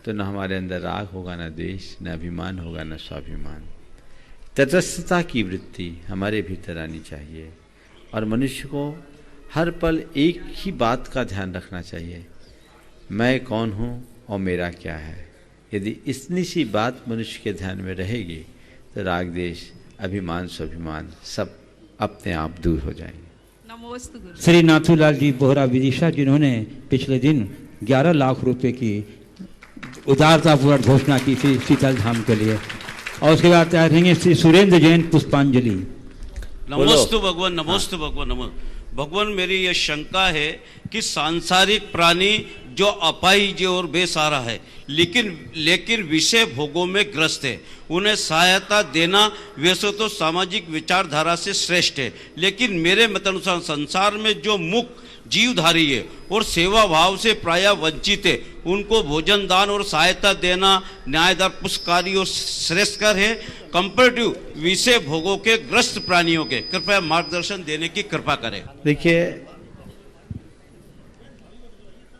तो न हमारे अंदर राग होगा, न द्वेष, न अभिमान होगा, न स्वाभिमान। तटस्थता की वृत्ति हमारे भीतर आनी चाहिए और मनुष्य को हर पल एक ही बात का ध्यान रखना चाहिए, मैं कौन हूँ और मेरा क्या है। यदि इतनी सी बात मनुष्य के ध्यान में रहेगी तो राग द्वेष अभिमान स्वाभिमान सब अपने आप दूर हो जाएंगे। नमोस्तु गुरु। श्री नाथूलाल जी बोहरा विदिशा, जिन्होंने पिछले दिन 11 लाख रुपए की उदारतापूर्वक घोषणा की थी शीतल धाम के लिए। और उसके बाद तैयार रहेंगे श्री सुरेंद्र जैन पुष्पांजलि। नमोस्तु भगवान, नमोस्तु भगवान, नमो भगवान। मेरी यह शंका है कि सांसारिक प्राणी जो अपाहिज और बेसहारा है, लेकिन विषय भोगों में ग्रस्त है, उन्हें सहायता देना वैसे तो सामाजिक विचारधारा से श्रेष्ठ है, लेकिन मेरे मतानुसार संसार में जो मुक्त जीवधारी है और सेवा भाव से प्रायः वंचित है, उनको भोजन दान और सहायता देना न्यायदार पुष्कारी और श्रेष्ठकर है कंपेरेटिव विषय भोगों के ग्रस्त प्राणियों के। कृपया मार्गदर्शन देने की कृपा करें। देखिए,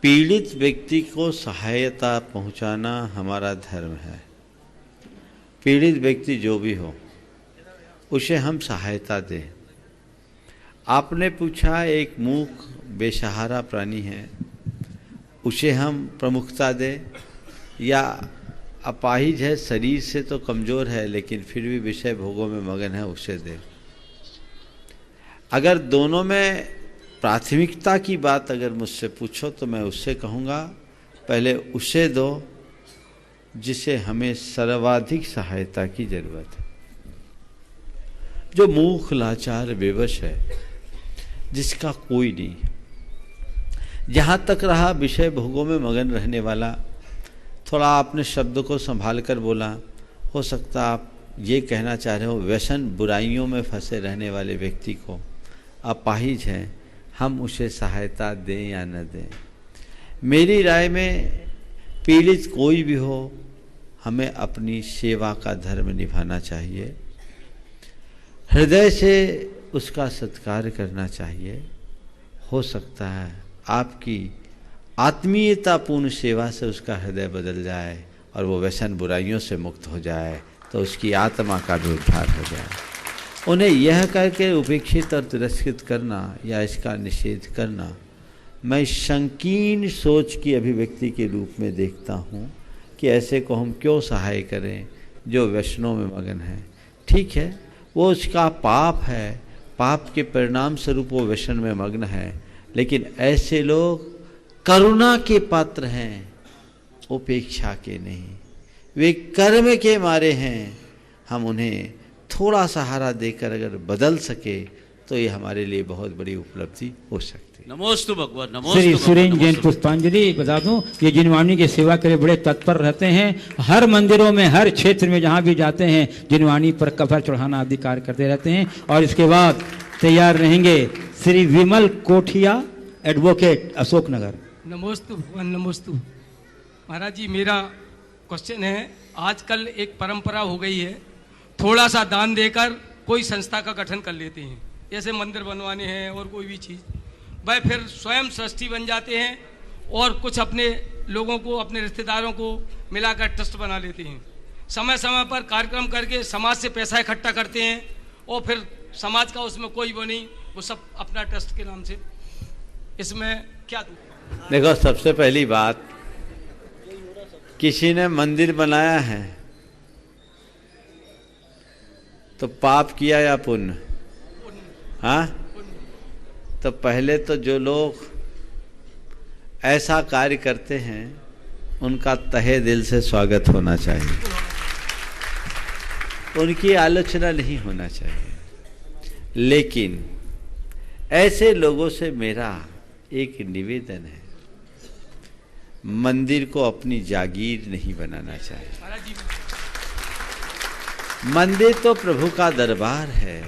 पीड़ित व्यक्ति को सहायता पहुंचाना हमारा धर्म है। पीड़ित व्यक्ति जो भी हो उसे हम सहायता दें। आपने पूछा एक मूक बेसहारा प्राणी है, उसे हम प्रमुखता दें, या अपाहिज है, शरीर से तो कमज़ोर है लेकिन फिर भी विषय भोगों में मगन है, उसे दें। अगर दोनों में प्राथमिकता की बात अगर मुझसे पूछो तो मैं उससे कहूँगा पहले उसे दो जिसे हमें सर्वाधिक सहायता की जरूरत है। जो मूख लाचार बेवश है, जिसका कोई नहीं, जहाँ तक रहा विषय भोगों में मगन रहने वाला, थोड़ा आपने शब्द को संभाल कर बोला, हो सकता आप ये कहना चाह रहे हो व्यसन बुराइयों में फंसे रहने वाले व्यक्ति को अपाहिज हैं, हम उसे सहायता दें या न दें। मेरी राय में पीड़ित कोई भी हो, हमें अपनी सेवा का धर्म निभाना चाहिए, हृदय से उसका सत्कार करना चाहिए। हो सकता है आपकी आत्मीयतापूर्ण सेवा से उसका हृदय बदल जाए और वो व्यसन बुराइयों से मुक्त हो जाए, तो उसकी आत्मा का भी उद्धार हो जाए। उन्हें यह करके उपेक्षित और तिरस्कृत करना या इसका निषेध करना मैं संकीर्ण सोच की अभिव्यक्ति के रूप में देखता हूँ कि ऐसे को हम क्यों सहाय करें जो व्यसनों में मगन है। ठीक है, वो उसका पाप है, पाप के परिणाम स्वरूप वो व्यसन में मग्न है, लेकिन ऐसे लोग करुणा के पात्र हैं, उपेक्षा के नहीं। वे कर्म के मारे हैं। हम उन्हें थोड़ा सहारा देकर अगर बदल सके तो ये हमारे लिए बहुत बड़ी उपलब्धि हो सकती है। नमोस्तु भगवान, नमोस्तु श्री भगवान, सुरेंद्र जैन नमोस्तु। पुष्पांजलि। बता दूं, ये जिनवाणी की सेवा के लिए बड़े तत्पर रहते हैं। हर मंदिरों में, हर क्षेत्र में जहां भी जाते हैं जिनवाणी पर कफर चढ़ाना आदि कार्य करते रहते हैं। और इसके बाद तैयार रहेंगे श्री विमल कोठिया, एडवोकेट, अशोकनगर। नमोस्तु भगवान, नमोस्तु। महाराज जी, मेरा क्वेश्चन है, आजकल एक परंपरा हो गई है, थोड़ा सा दान देकर कोई संस्था का गठन कर लेते हैं, जैसे मंदिर बनवाने हैं और कोई भी चीज़, वह फिर स्वयं ट्रस्टी बन जाते हैं और कुछ अपने लोगों को, अपने रिश्तेदारों को मिलाकर ट्रस्ट बना लेते हैं। समय समय पर कार्यक्रम करके समाज से पैसा इकट्ठा करते हैं और फिर समाज का उसमें कोई वो नहीं, वो सब अपना ट्रस्ट के नाम से। इसमें क्या देखो, सबसे पहली बात, किसी ने मंदिर बनाया है तो पाप किया या पुण्य? हाँ, तो पहले तो जो लोग ऐसा कार्य करते हैं उनका तहे दिल से स्वागत होना चाहिए, उनकी आलोचना नहीं होना चाहिए। लेकिन ऐसे लोगों से मेरा एक निवेदन है, मंदिर को अपनी जागीर नहीं बनाना चाहिए। मंदिर तो प्रभु का दरबार है,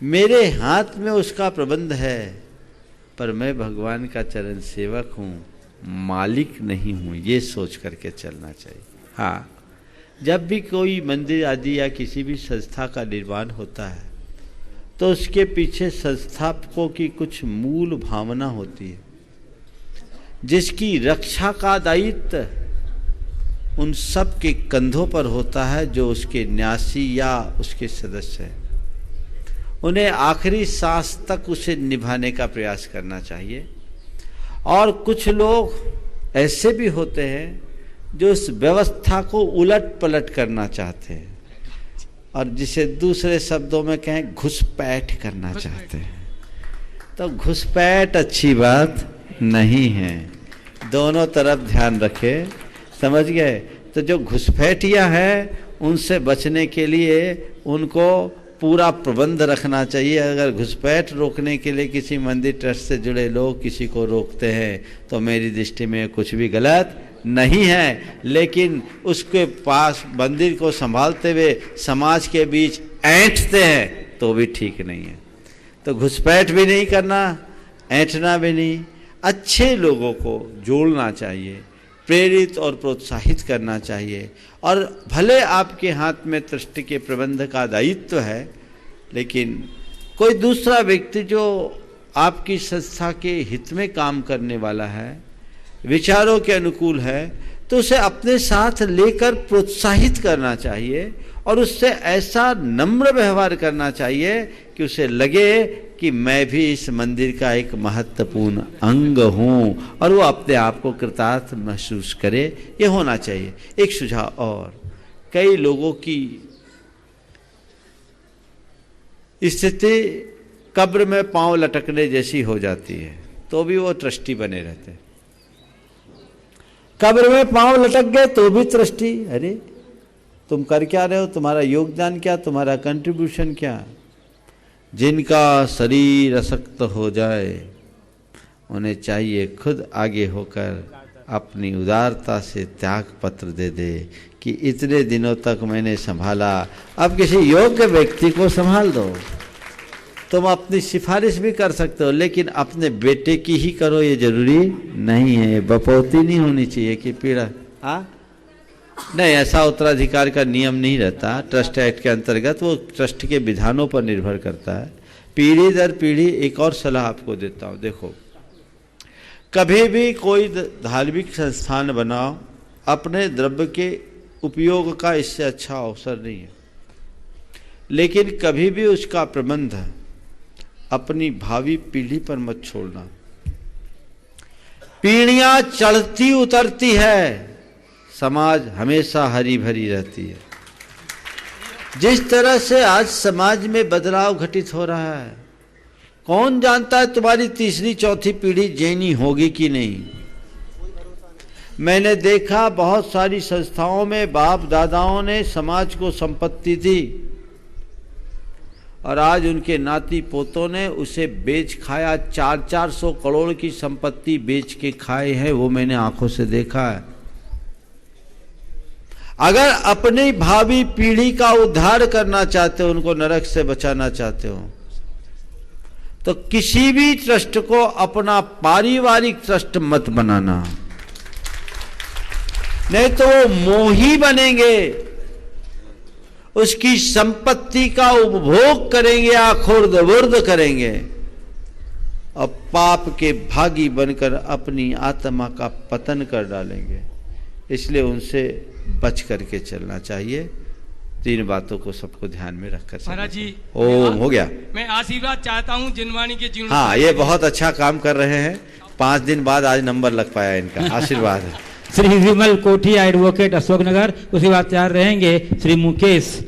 मेरे हाथ में उसका प्रबंध है, पर मैं भगवान का चरण सेवक हूँ, मालिक नहीं हूँ, ये सोच करके चलना चाहिए। हाँ, जब भी कोई मंदिर आदि या किसी भी संस्था का निर्माण होता है तो उसके पीछे संस्थापकों की कुछ मूल भावना होती है, जिसकी रक्षा का दायित्व उन सब के कंधों पर होता है जो उसके न्यासी या उसके सदस्य हैं। उन्हें आखिरी सांस तक उसे निभाने का प्रयास करना चाहिए। और कुछ लोग ऐसे भी होते हैं जो इस व्यवस्था को उलट पलट करना चाहते हैं, और जिसे दूसरे शब्दों में कहें घुसपैठ करना चाहते हैं। तो घुसपैठ अच्छी बात नहीं है, दोनों तरफ ध्यान रखें, समझ गए। तो जो घुसपैठियां हैं उनसे बचने के लिए उनको पूरा प्रबंध रखना चाहिए। अगर घुसपैठ रोकने के लिए किसी मंदिर ट्रस्ट से जुड़े लोग किसी को रोकते हैं तो मेरी दृष्टि में कुछ भी गलत नहीं है, लेकिन उसके पास मंदिर को संभालते हुए समाज के बीच ऐंठते हैं तो भी ठीक नहीं है। तो घुसपैठ भी नहीं करना, ऐंठना भी नहीं, अच्छे लोगों को जोड़ना चाहिए, प्रेरित और प्रोत्साहित करना चाहिए। और भले आपके हाथ में ट्रस्ट के प्रबंध का दायित्व है, लेकिन कोई दूसरा व्यक्ति जो आपकी संस्था के हित में काम करने वाला है, विचारों के अनुकूल है, तो उसे अपने साथ लेकर प्रोत्साहित करना चाहिए और उससे ऐसा नम्र व्यवहार करना चाहिए कि उसे लगे कि मैं भी इस मंदिर का एक महत्वपूर्ण अंग हूँ, और वो अपने आप को कृतार्थ महसूस करे। ये होना चाहिए। एक सुझाव और, कई लोगों की स्थिति कब्र में पांव लटकने जैसी हो जाती है तो भी वो ट्रस्टी बने रहते हैं। कब्र में पांव लटक गए तो भी ट्रस्टी, अरे तुम कर क्या रहे हो, तुम्हारा योगदान क्या, तुम्हारा कंट्रीब्यूशन क्या। जिनका शरीर असक्त हो जाए उन्हें चाहिए खुद आगे होकर अपनी उदारता से त्याग पत्र दे दे कि इतने दिनों तक मैंने संभाला, अब किसी योग्य व्यक्ति को संभाल दो। तुम अपनी सिफारिश भी कर सकते हो, लेकिन अपने बेटे की ही करो, ये जरूरी नहीं है। बपौती नहीं होनी चाहिए कि पीड़ा नहीं, ऐसा उत्तराधिकार का नियम नहीं रहता ट्रस्ट एक्ट के अंतर्गत, वो ट्रस्ट के विधानों पर निर्भर करता है। पीढ़ी दर पीढ़ी एक और सलाह आपको देता हूँ, देखो कभी भी कोई धार्मिक संस्थान बनाओ, अपने द्रव्य के उपयोग का इससे अच्छा अवसर नहीं है, लेकिन कभी भी उसका प्रबंध अपनी भावी पीढ़ी पर मत छोड़ना। पीढ़ियां चढ़ती उतरती है, समाज हमेशा हरी भरी रहती है। जिस तरह से आज समाज में बदलाव घटित हो रहा है, कौन जानता है तुम्हारी तीसरी चौथी पीढ़ी जैनी होगी कि नहीं। मैंने देखा बहुत सारी संस्थाओं में बाप दादाओं ने समाज को संपत्ति दी और आज उनके नाती पोतों ने उसे बेच खाया। 400 करोड़ की संपत्ति बेच के खाए हैं, वो मैंने आंखों से देखा है। अगर अपनी भावी पीढ़ी का उद्धार करना चाहते हो, उनको नरक से बचाना चाहते हो, तो किसी भी ट्रस्ट को अपना पारिवारिक ट्रस्ट मत बनाना, नहीं तो वो मोही बनेंगे, उसकी संपत्ति का उपभोग करेंगे, आखुर्द-बुर्द करेंगे और पाप के भागी बनकर अपनी आत्मा का पतन कर डालेंगे। इसलिए उनसे बच करके चलना चाहिए। तीन बातों को सबको ध्यान में रखकर। महाराज जी, ओम हो गया। मैं आशीर्वाद चाहता हूँ जिनवाणी के जीवन। हाँ, ये बहुत अच्छा काम कर रहे हैं। 5 दिन बाद आज नंबर लग पाया इनका, आशीर्वाद है। श्री विमल कोठिया एडवोकेट अशोकनगर, उसके बाद तैयार रहेंगे श्री मुकेश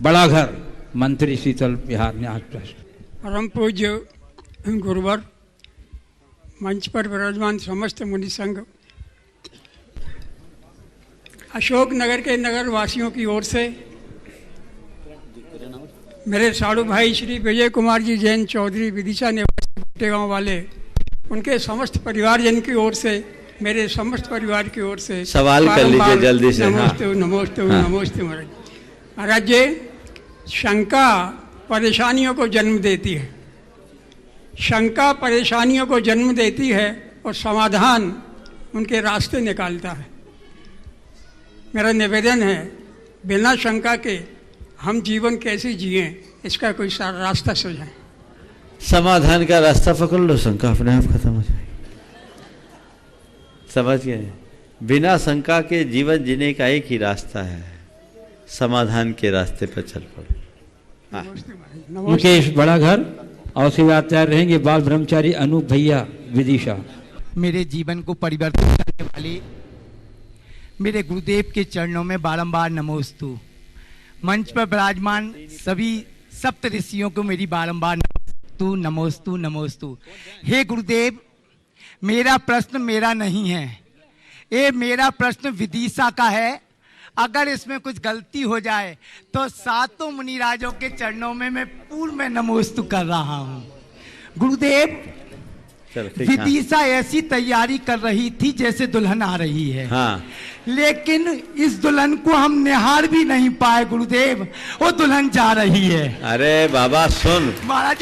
बड़ाघर मंत्री शीतल बिहार न्यास ट्रस्ट। परम पूज्य गुरुवर, मंच पर विराजमान समस्त मुनि संघ, अशोक नगर के नगर वासियों की ओर से मेरे साड़ू भाई श्री विजय कुमार जी जैन चौधरी विदिशा निवासी भट्टे गाँव वाले, उनके समस्त परिवारजन की ओर से, मेरे समस्त परिवार की ओर से सवाल कर लीजिए जल्दी से। नमस्ते नमस्ते नमस्ते महाराज। महाराज जी, शंका परेशानियों को जन्म देती है, शंका परेशानियों को जन्म देती है और समाधान उनके रास्ते निकालता है। मेरा निवेदन है, बिना शंका के हम जीवन कैसे जिए इसका कोई रास्ता सुझाएं। समाधान का रास्ता पकड़ लो, शंका अपने आप खत्म हो जाएगी। समझ गए? बिना शंका के जीवन जीने का एक ही रास्ता है, समाधान के रास्ते पर चल पड़ो। हाँ। मुकेश बड़ा घर और सेवा तैयार रहेंगे बाल ब्रह्मचारी अनूप भैया विदिशा। मेरे जीवन को परिवर्तित करने वाले मेरे गुरुदेव के चरणों में बारंबार नमोस्तु। मंच पर विराजमान सभी सप्त ऋषियों को मेरी बारंबार नमोस्तु नमोस्तु नमोस्तु। हे गुरुदेव, मेरा प्रश्न मेरा नहीं है, ये मेरा प्रश्न विदिशा का है। अगर इसमें कुछ गलती हो जाए तो सातों मुनिराजों के चरणों में मैं पूर्ण में नमोस्तु कर रहा हूँ। गुरुदेव, विदिशा ऐसी तैयारी कर रही थी जैसे दुल्हन आ रही है। हाँ। लेकिन इस दुल्हन को हम निहार भी नहीं पाए गुरुदेव, वो दुल्हन जा रही है। अरे बाबा सुन,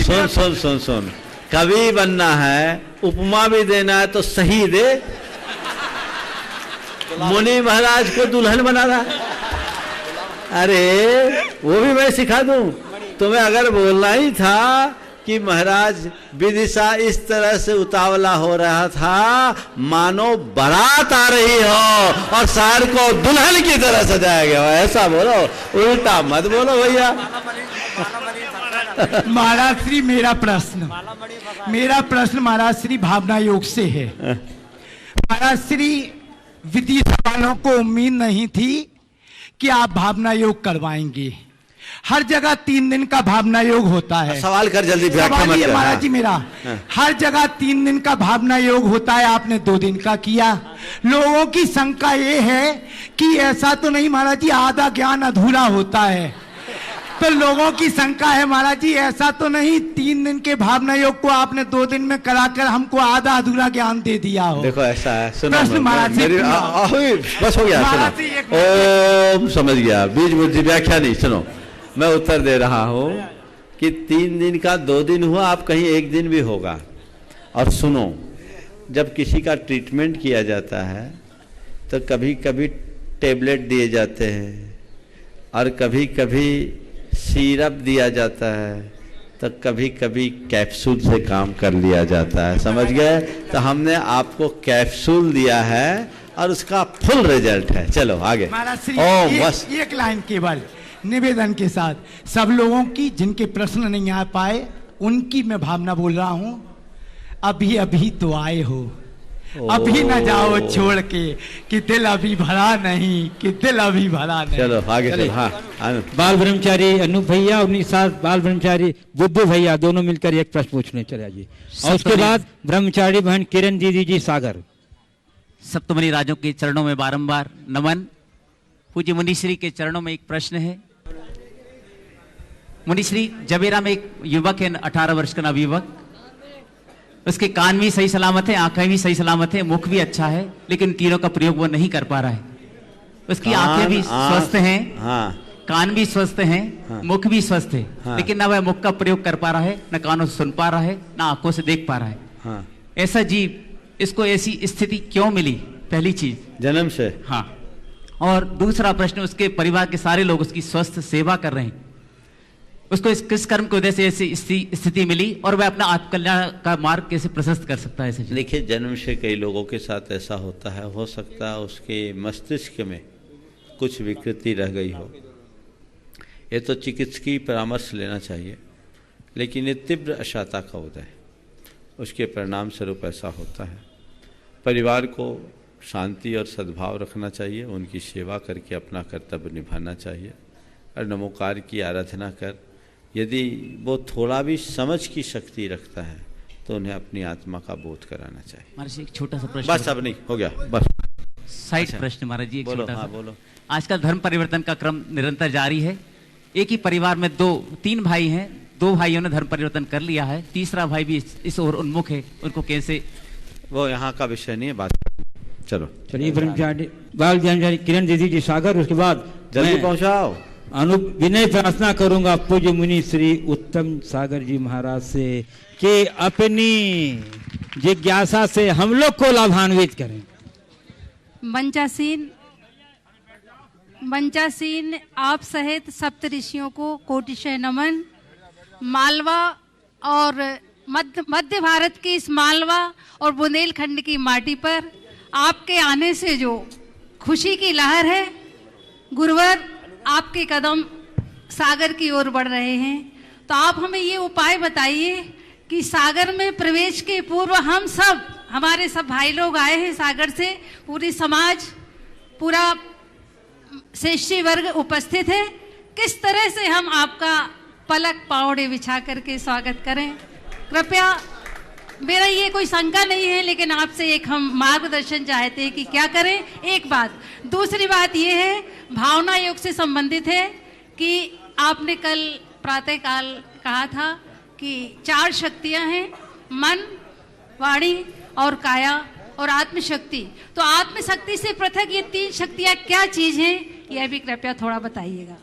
सुन सुन सुन सुन, कवि बनना है, उपमा भी देना है तो सही दे। मुनि महाराज को दुल्हन बना रहा है। अरे वो भी मैं सिखा दूं तुम्हें। अगर बोलना ही था कि महाराज विदिशा इस तरह से उतावला हो रहा था मानो बारात आ रही हो और शायर को दुल्हन की तरह सजाया गया हो, ऐसा बोलो, उल्टा मत बोलो भैया। महाराज श्री, मेरा प्रश्न महाराज श्री भावना योग से है। महाराज श्री, विदिशा वालों को उम्मीद नहीं थी कि आप भावना योग करवाएंगे। हर जगह 3 दिन का भावना योग होता है। सवाल कर जल्दी, व्याख्या मत कर। महाराज जी मेरा, हर जगह 3 दिन का भावना योग होता है, आपने 2 दिन का किया। लोगों की शंका ये है कि ऐसा तो नहीं महाराज जी, आधा ज्ञान अधूरा होता है। तो लोगों की शंका है महाराज जी, ऐसा तो नहीं 3 दिन के भावना योग को आपने 2 दिन में कराकर हमको आधा अधूरा ज्ञान दे दिया हो। देखो ऐसा है, सुनो महाराज जी, बस हो गया, सुनो। ओम समझ गया, बीज बुद्धि व्याख्या नहीं। सुनो, मैं उत्तर दे रहा हूं कि 3 दिन का 2 दिन हुआ, आप कहीं 1 दिन भी होगा। और सुनो, जब किसी का ट्रीटमेंट किया जाता है तो कभी कभी टेबलेट दिए जाते हैं और कभी कभी सिरप दिया जाता है, तो कभी कभी कैप्सूल से काम कर लिया जाता है। समझ गए? तो हमने आपको कैप्सूल दिया है और उसका फुल रिजल्ट है। चलो आगे। बस एक लाइन केवल निवेदन के साथ, सब लोगों की जिनके प्रश्न नहीं आ पाए उनकी मैं भावना बोल रहा हूं। अभी अभी तो आए हो, अभी न जाओ छोड़ के, कि दिल अभी भरा नहीं, कि दिल अभी भरा नहीं। चलो आगे चलो। हाँ, बाल ब्रह्मचारी अनूप भैया और उनके साथ बाल ब्रह्मचारी बुद्धू भैया दोनों मिलकर एक प्रश्न पूछने चले जी। और उसके बाद ब्रह्मचारी बहन किरण दीदी जी सागर। सप्तमुनि राजों के चरणों में बारंबार नमन। पूज्य मुनिश्री के चरणों में एक प्रश्न है। मुनिश्री, जबेरा में एक युवक है, 18 वर्ष का नवयुवक। उसके कान भी सही सलामत है, आंखें भी सही सलामत है, मुख भी अच्छा है, लेकिन तीनों का प्रयोग वो नहीं कर पा रहा है। उसकी आंखें भी स्वस्थ हैं, कान भी स्वस्थ हैं, मुख भी स्वस्थ है, लेकिन ना वह मुख का प्रयोग कर पा रहा है, न कानों से सुन पा रहा है, ना आंखों से देख पा रहा है। ऐसा जीव, इसको ऐसी स्थिति क्यों मिली? पहली चीज, जन्म से। हाँ। और दूसरा प्रश्न, उसके परिवार के सारे लोग उसकी स्वस्थ सेवा कर रहे हैं, उसको किस कर्म की वजह से ऐसी स्थिति मिली और वह अपना आत्मकल्याण का मार्ग कैसे प्रशस्त कर सकता है? देखिए, जन्म से कई लोगों के साथ ऐसा होता है, हो सकता है उसके मस्तिष्क में कुछ विकृति रह गई हो। ये तो चिकित्सकीय परामर्श लेना चाहिए, लेकिन ये तीव्र अशाता का उदय, उसके परिणाम स्वरूप ऐसा होता है। परिवार को शांति और सद्भाव रखना चाहिए, उनकी सेवा करके अपना कर्तव्य निभाना चाहिए और नमोकार की आराधना कर, यदि वो थोड़ा भी समझ की शक्ति रखता है तो उन्हें अपनी आत्मा का बोध कराना चाहिए। महाराज एक छोटा सा प्रश्न। बस, अब नहीं, हो गया, बस। साइड प्रश्न महाराज जी, एक छोटा सा। बोलो। आजकल धर्म परिवर्तन का क्रम निरंतर जारी है। एक ही परिवार में 3 भाई हैं, 2 भाइयों ने धर्म परिवर्तन कर लिया है, तीसरा भाई भी इस ओर उन्मुख है, उनको कैसे? वो यहाँ का विषय नहीं है, बात। चलो चलिए, बाल ब्रह्मचारी किरण दीदी जी सागर। उसके बाद जल्दी पहुंचाओ। विनय प्रार्थना करूंगा पूज्य मुनि श्री उत्तम सागर जी महाराज से कि अपनी जिज्ञासा से हम लोग को लाभान्वित करें। मंचासीन आप सहित सप्त ऋषियों को कोटिशय नमन। मालवा और मध्य भारत की इस मालवा और बुंदेलखंड की माटी पर आपके आने से जो खुशी की लहर है, गुरुवर आपके कदम सागर की ओर बढ़ रहे हैं, तो आप हमें ये उपाय बताइए कि सागर में प्रवेश के पूर्व हम सब, हमारे सब भाई लोग आए हैं सागर से, पूरी समाज, पूरा श्रेष्ठी वर्ग उपस्थित है, किस तरह से हम आपका पलक पावड़े बिछा करके स्वागत करें। कृपया, मेरा ये कोई शंका नहीं है, लेकिन आपसे एक हम मार्गदर्शन चाहते हैं कि क्या करें। एक बात, दूसरी बात ये है, भावना योग से संबंधित है कि आपने कल प्रातःकाल कहा था कि 4 शक्तियां हैं, मन, वाणी और काया और आत्मशक्ति। तो आत्मशक्ति से पृथक ये 3 शक्तियां क्या चीज हैं, यह भी कृपया थोड़ा बताइएगा।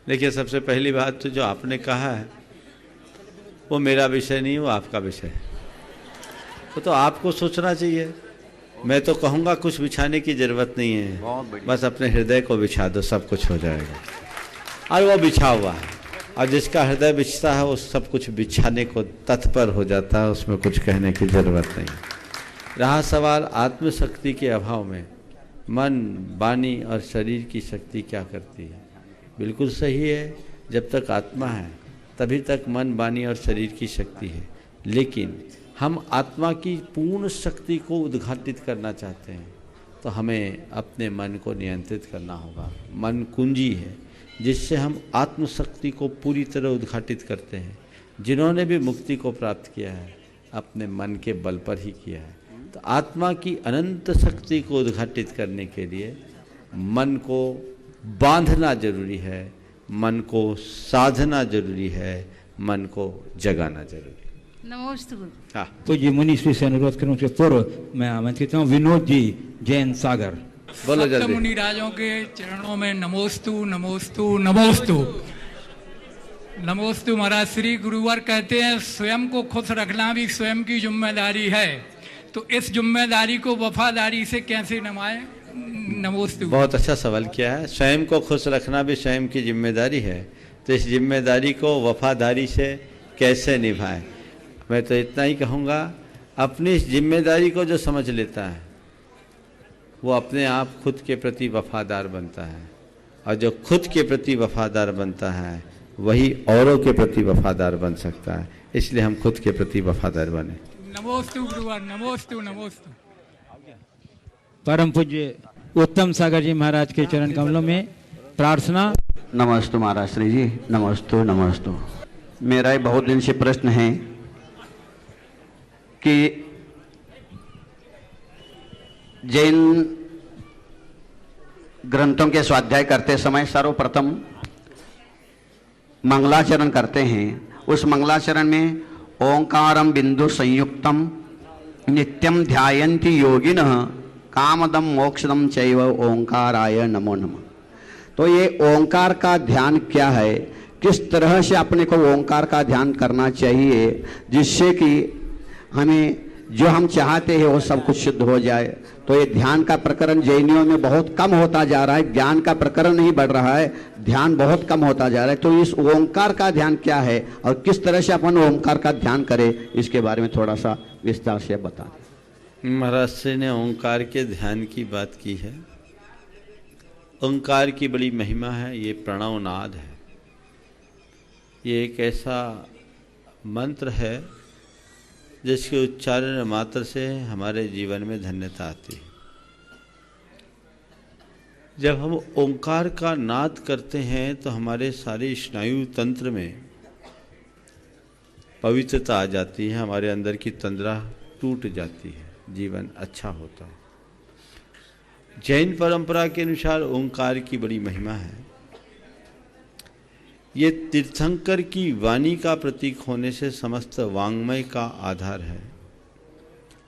देखिए, सबसे पहली बात तो जो आपने कहा है वो मेरा विषय नहीं, वो आपका विषय है, वो तो आपको सोचना चाहिए। मैं तो कहूँगा कुछ बिछाने की जरूरत नहीं है, बस अपने हृदय को बिछा दो, सब कुछ हो जाएगा। और वो बिछा हुआ है, और जिसका हृदय बिछता है वो सब कुछ बिछाने को तत्पर हो जाता है, उसमें कुछ कहने की जरूरत नहीं। रहा सवाल आत्मशक्ति के अभाव में मन, वाणी और शरीर की शक्ति क्या करती है, बिल्कुल सही है। जब तक आत्मा है तभी तक मन, वाणी और शरीर की शक्ति है, लेकिन हम आत्मा की पूर्ण शक्ति को उद्घाटित करना चाहते हैं तो हमें अपने मन को नियंत्रित करना होगा। मन कुंजी है जिससे हम आत्मशक्ति को पूरी तरह उद्घाटित करते हैं। जिन्होंने भी मुक्ति को प्राप्त किया है अपने मन के बल पर ही किया है। तो आत्मा की अनंत शक्ति को उद्घाटित करने के लिए मन को बांधना जरूरी है, मन को साधना जरूरी है, मन को जगाना जरूरी है। नमस्ते गुरु। हाँ, तो ये मुनि श्री से अनुरोध करूं के पूर्व मैं आमंत्रित हूँ विनोद जी, जैन सागर। बोलो सप्त मुनि राजों के चरणों में नमोस्तु नमोस्तु नमोस्तु नमोस्तु। महाराज श्री गुरुवर कहते हैं स्वयं को खुश रखना भी स्वयं की जिम्मेदारी है, तो इस जिम्मेदारी को वफादारी से कैसे निभाएं? नमोस्तु। बहुत अच्छा सवाल किया है। स्वयं को खुश रखना भी स्वयं की जिम्मेदारी है, तो इस जिम्मेदारी को वफादारी से कैसे निभाएं? मैं तो इतना ही कहूँगा, अपनी इस जिम्मेदारी को जो समझ लेता है वो अपने आप खुद के प्रति वफादार बनता है, और जो खुद के प्रति वफादार बनता है वही औरों के प्रति वफादार बन सकता है। इसलिए हम खुद के प्रति वफादार बने। नमोस्तु गुरुवर, नमोस्तु नमोस्तु। परम पूज्य उत्तम सागर जी महाराज के चरण कमलों में प्रार्थना। नमस्तु महाराज श्री जी, नमस्तु नमस्तु। मेरा एक बहुत दिन से प्रश्न है कि जैन ग्रंथों के स्वाध्याय करते समय सर्वप्रथम मंगलाचरण करते हैं। उस मंगलाचरण में ओंकारम बिंदु संयुक्तम नित्यम ध्यायन्ति योगिनः कामदम मोक्षदम चैव ओंकाराय नमो नमः। तो ये ओंकार का ध्यान क्या है, किस तरह से अपने को ओंकार का ध्यान करना चाहिए जिससे कि हमें जो हम चाहते हैं वो सब कुछ सिद्ध हो जाए। तो ये ध्यान का प्रकरण जैनियों में बहुत कम होता जा रहा है, ज्ञान का प्रकरण नहीं बढ़ रहा है, ध्यान बहुत कम होता जा रहा है। तो इस ओंकार का ध्यान क्या है और किस तरह से अपन ओंकार का ध्यान करें, इसके बारे में थोड़ा सा विस्तार से बता दें। महाराज श्री ने ओंकार के ध्यान की बात की है। ओंकार की बड़ी महिमा है, ये प्रणवनाद है, ये एक ऐसा मंत्र है जिसके उच्चारण मात्र से हमारे जीवन में धन्यता आती है। जब हम ओंकार का नाद करते हैं तो हमारे सारे स्नायु तंत्र में पवित्रता आ जाती है, हमारे अंदर की तंद्रा टूट जाती है, जीवन अच्छा होता है। जैन परंपरा के अनुसार ओंकार की बड़ी महिमा है। ये तीर्थंकर की वाणी का प्रतीक होने से समस्त वांग्मय का आधार है।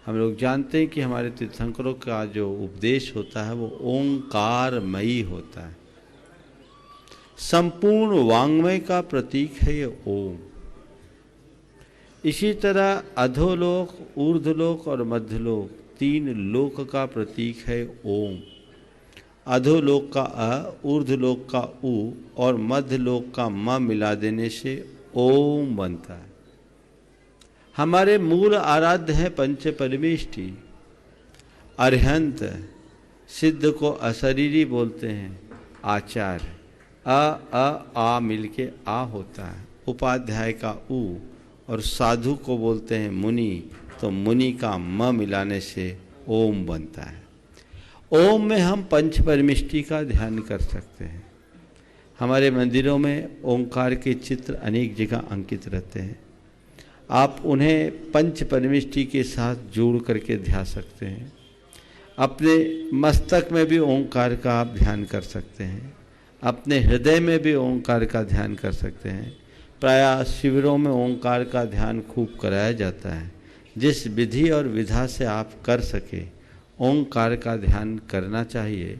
हम लोग जानते हैं कि हमारे तीर्थंकरों का जो उपदेश होता है वो ओंकारमयी होता है। संपूर्ण वांग्मय का प्रतीक है ये ओम। इसी तरह अधोलोक, ऊर्ध्वलोक और मध्यलोक, 3 लोक का प्रतीक है ओम। अधोलोक का अ, ऊर्ध्वलोक का उ और मध्यलोक का म मिला देने से ओम बनता है। हमारे मूल आराध्य है पंच परमेष्टि। अरहंत सिद्ध को अशरीरी बोलते हैं, आचार्य। आ मिलके आ होता है। उपाध्याय का उ और साधु को बोलते हैं मुनि, तो मुनि का म मिलाने से ओम बनता है। ओम में हम पंच परमिष्टि का ध्यान कर सकते हैं। हमारे मंदिरों में ओंकार के चित्र अनेक जगह अंकित रहते हैं। आप उन्हें पंच परमिष्टि के साथ जोड़ करके ध्यान सकते हैं। अपने मस्तक में भी ओंकार का आप ध्यान कर सकते हैं, अपने हृदय में भी ओंकार का ध्यान कर सकते हैं। प्रायः शिविरों में ओंकार का ध्यान खूब कराया जाता है। जिस विधि और विधा से आप कर सके ओंकार का ध्यान करना चाहिए।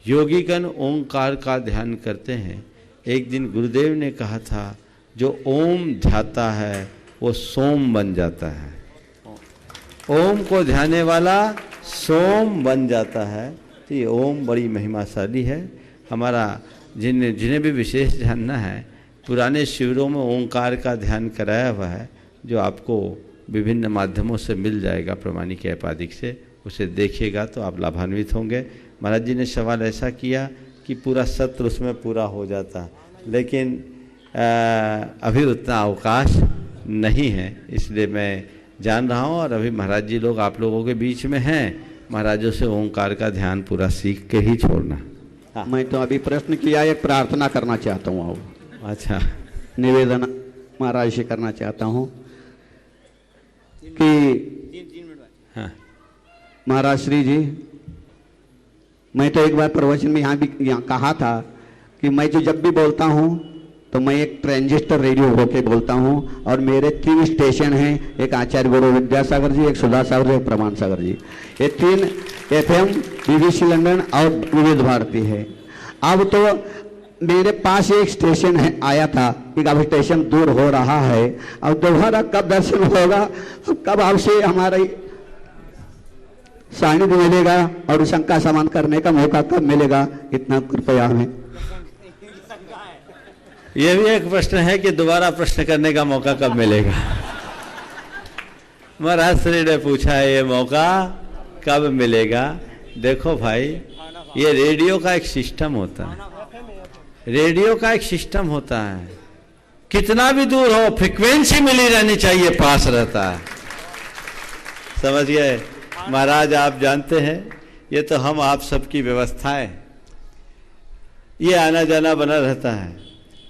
योगीगण ओंकार का ध्यान करते हैं। एक दिन गुरुदेव ने कहा था, जो ओम ध्याता है वो सोम बन जाता है। ओम को ध्याने वाला सोम बन जाता है। तो ये ओम बड़ी महिमाशाली है। हमारा जिन्हें भी विशेष जानना है, पुराने शिविरों में ओंकार का ध्यान कराया हुआ है, जो आपको विभिन्न माध्यमों से मिल जाएगा, प्रमाणिक एपादिक से। उसे देखिएगा तो आप लाभान्वित होंगे। महाराज जी ने सवाल ऐसा किया कि पूरा सत्र उसमें पूरा हो जाता, लेकिन अभी उतना अवकाश नहीं है, इसलिए मैं जान रहा हूँ। और अभी महाराज जी लोग आप लोगों के बीच में हैं। महाराजों से ओंकार का ध्यान पूरा सीख के ही छोड़ना। हाँ। मैं तो अभी प्रश्न किया, एक प्रार्थना करना चाहता हूँ। अच्छा, निवेदन महाराज से करना चाहता हूँ कि हाँ। महाराज श्री जी, मैं तो एक बार प्रवचन में यहाँ कहा था कि मैं जो जब भी बोलता हूँ तो मैं एक ट्रांजिस्टर रेडियो होके बोलता हूँ, और मेरे 3 स्टेशन हैं। एक आचार्य गुरु विद्यासागर जी, एक सुधा सागर जी, एक प्रमाण सागर जी। ये 3 FM BBC लंदन और विविध भारती है। अब तो मेरे पास एक स्टेशन है आया था कि अब स्टेशन दूर हो रहा है। अब दोबारा कब दर्शन होगा, कब आपसे हमारा सानिध्य मिलेगा और शंका समाधान करने का मौका कब मिलेगा, इतना कृपया हमें। यह भी एक प्रश्न है कि दोबारा प्रश्न करने का मौका कब मिलेगा। महाराज श्री ने पूछा है, ये मौका कब मिलेगा। देखो भाई, ये रेडियो का एक सिस्टम होता है। रेडियो का एक सिस्टम होता है, कितना भी दूर हो फ्रीक्वेंसी मिली रहनी चाहिए, पास रहता है। समझ गए महाराज? आप जानते हैं, ये तो हम आप सबकी व्यवस्था है, ये आना जाना बना रहता है,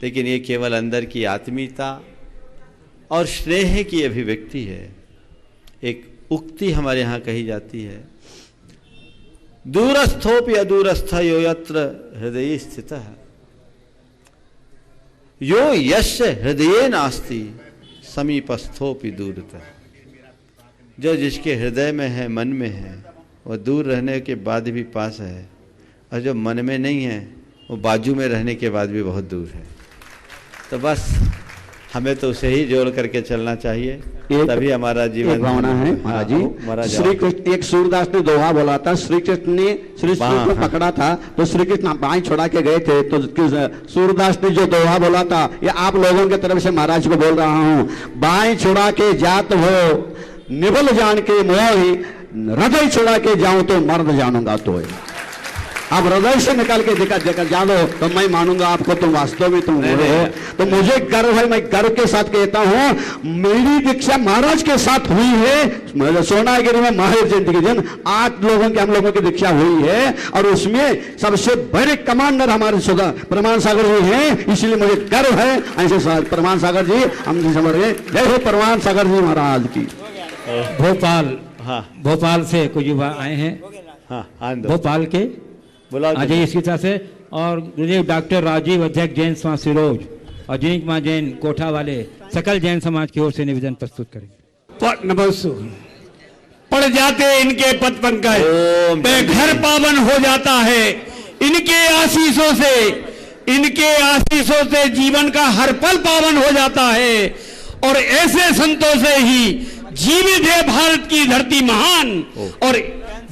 लेकिन ये केवल अंदर की आत्मीयता और स्नेह की अभिव्यक्ति है। एक उक्ति हमारे यहाँ कही जाती है, दूरस्थोपि अदूरस्थ यो यत्र हृदय स्थितः, यो यस्य हृदये नास्ति समीपस्थोपि दूरतः। जो जिसके हृदय में है, मन में है, वह दूर रहने के बाद भी पास है, और जो मन में नहीं है वो बाजू में रहने के बाद भी बहुत दूर है। तो बस हमें तो उसे ही जोड़ करके चलना चाहिए, तभी हमारा जीवन भावना है। महाराज जी, श्री कृष्ण, एक सूरदास ने दोहा बोला था, श्री कृष्ण ने श्री कृष्ण को पकड़ा था तो श्री कृष्ण बाएं छोड़ा के गए थे, तो सूरदास ने जो दोहा बोला था, ये आप लोगों की तरफ से महाराज को बोल रहा हूँ, बाएं छोड़ा के जात हो निबल जान के मोही, हृदय छोड़ा के जाऊं तो मर्द जानूंगा। तो आप हृदय से निकाल के देखा जानो तो मैं मानूंगा आपको, तुम वास्तव में तुम हो। तो मुझे गर्व है, मैं गर्व के साथ कहता हूँ, मेरी दीक्षा महाराज के साथ हुई है। सोनागिरी में महावीर जयंती के दिन 8 लोगों की हम लोगों की दीक्षा हुई है, और उसमें सबसे बड़े कमांडर हमारे सुधा प्रमाण सागर जी हैं, इसलिए मुझे गर्व है। ऐसे प्रमाण सागर जी हम समझ गए। जय हो प्रमाण सागर जी महाराज की। भोपाल, हाँ, भोपाल से कुछ युवा आए हैं। हाँ, भोपाल के अजय इसकी तरह से, और गुरुदेव डॉक्टर राजीव अध्यक्ष जैन समाज सिरोज और जिन कुमार जैन कोठा वाले सकल जैन समाज की ओर से निवेदन प्रस्तुत करेंगे। नमस्ते। पड़ जाते इनके पद पंकज, घर पावन हो जाता है इनके आशीषों से, इनके आशीषों से जीवन का हर पल पावन हो जाता है। और ऐसे संतों से ही जीवित है भारत की धरती महान, और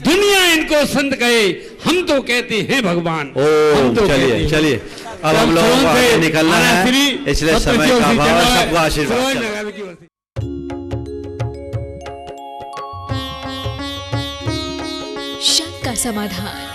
दुनिया इनको संत कहे, हम तो कहते हैं भगवान। हम तो चलिए चलिए, अब हम लोगों को आगे निकलना है, इसलिए समय का अभाव, सबको आशीर्वाद। शंका समाधान।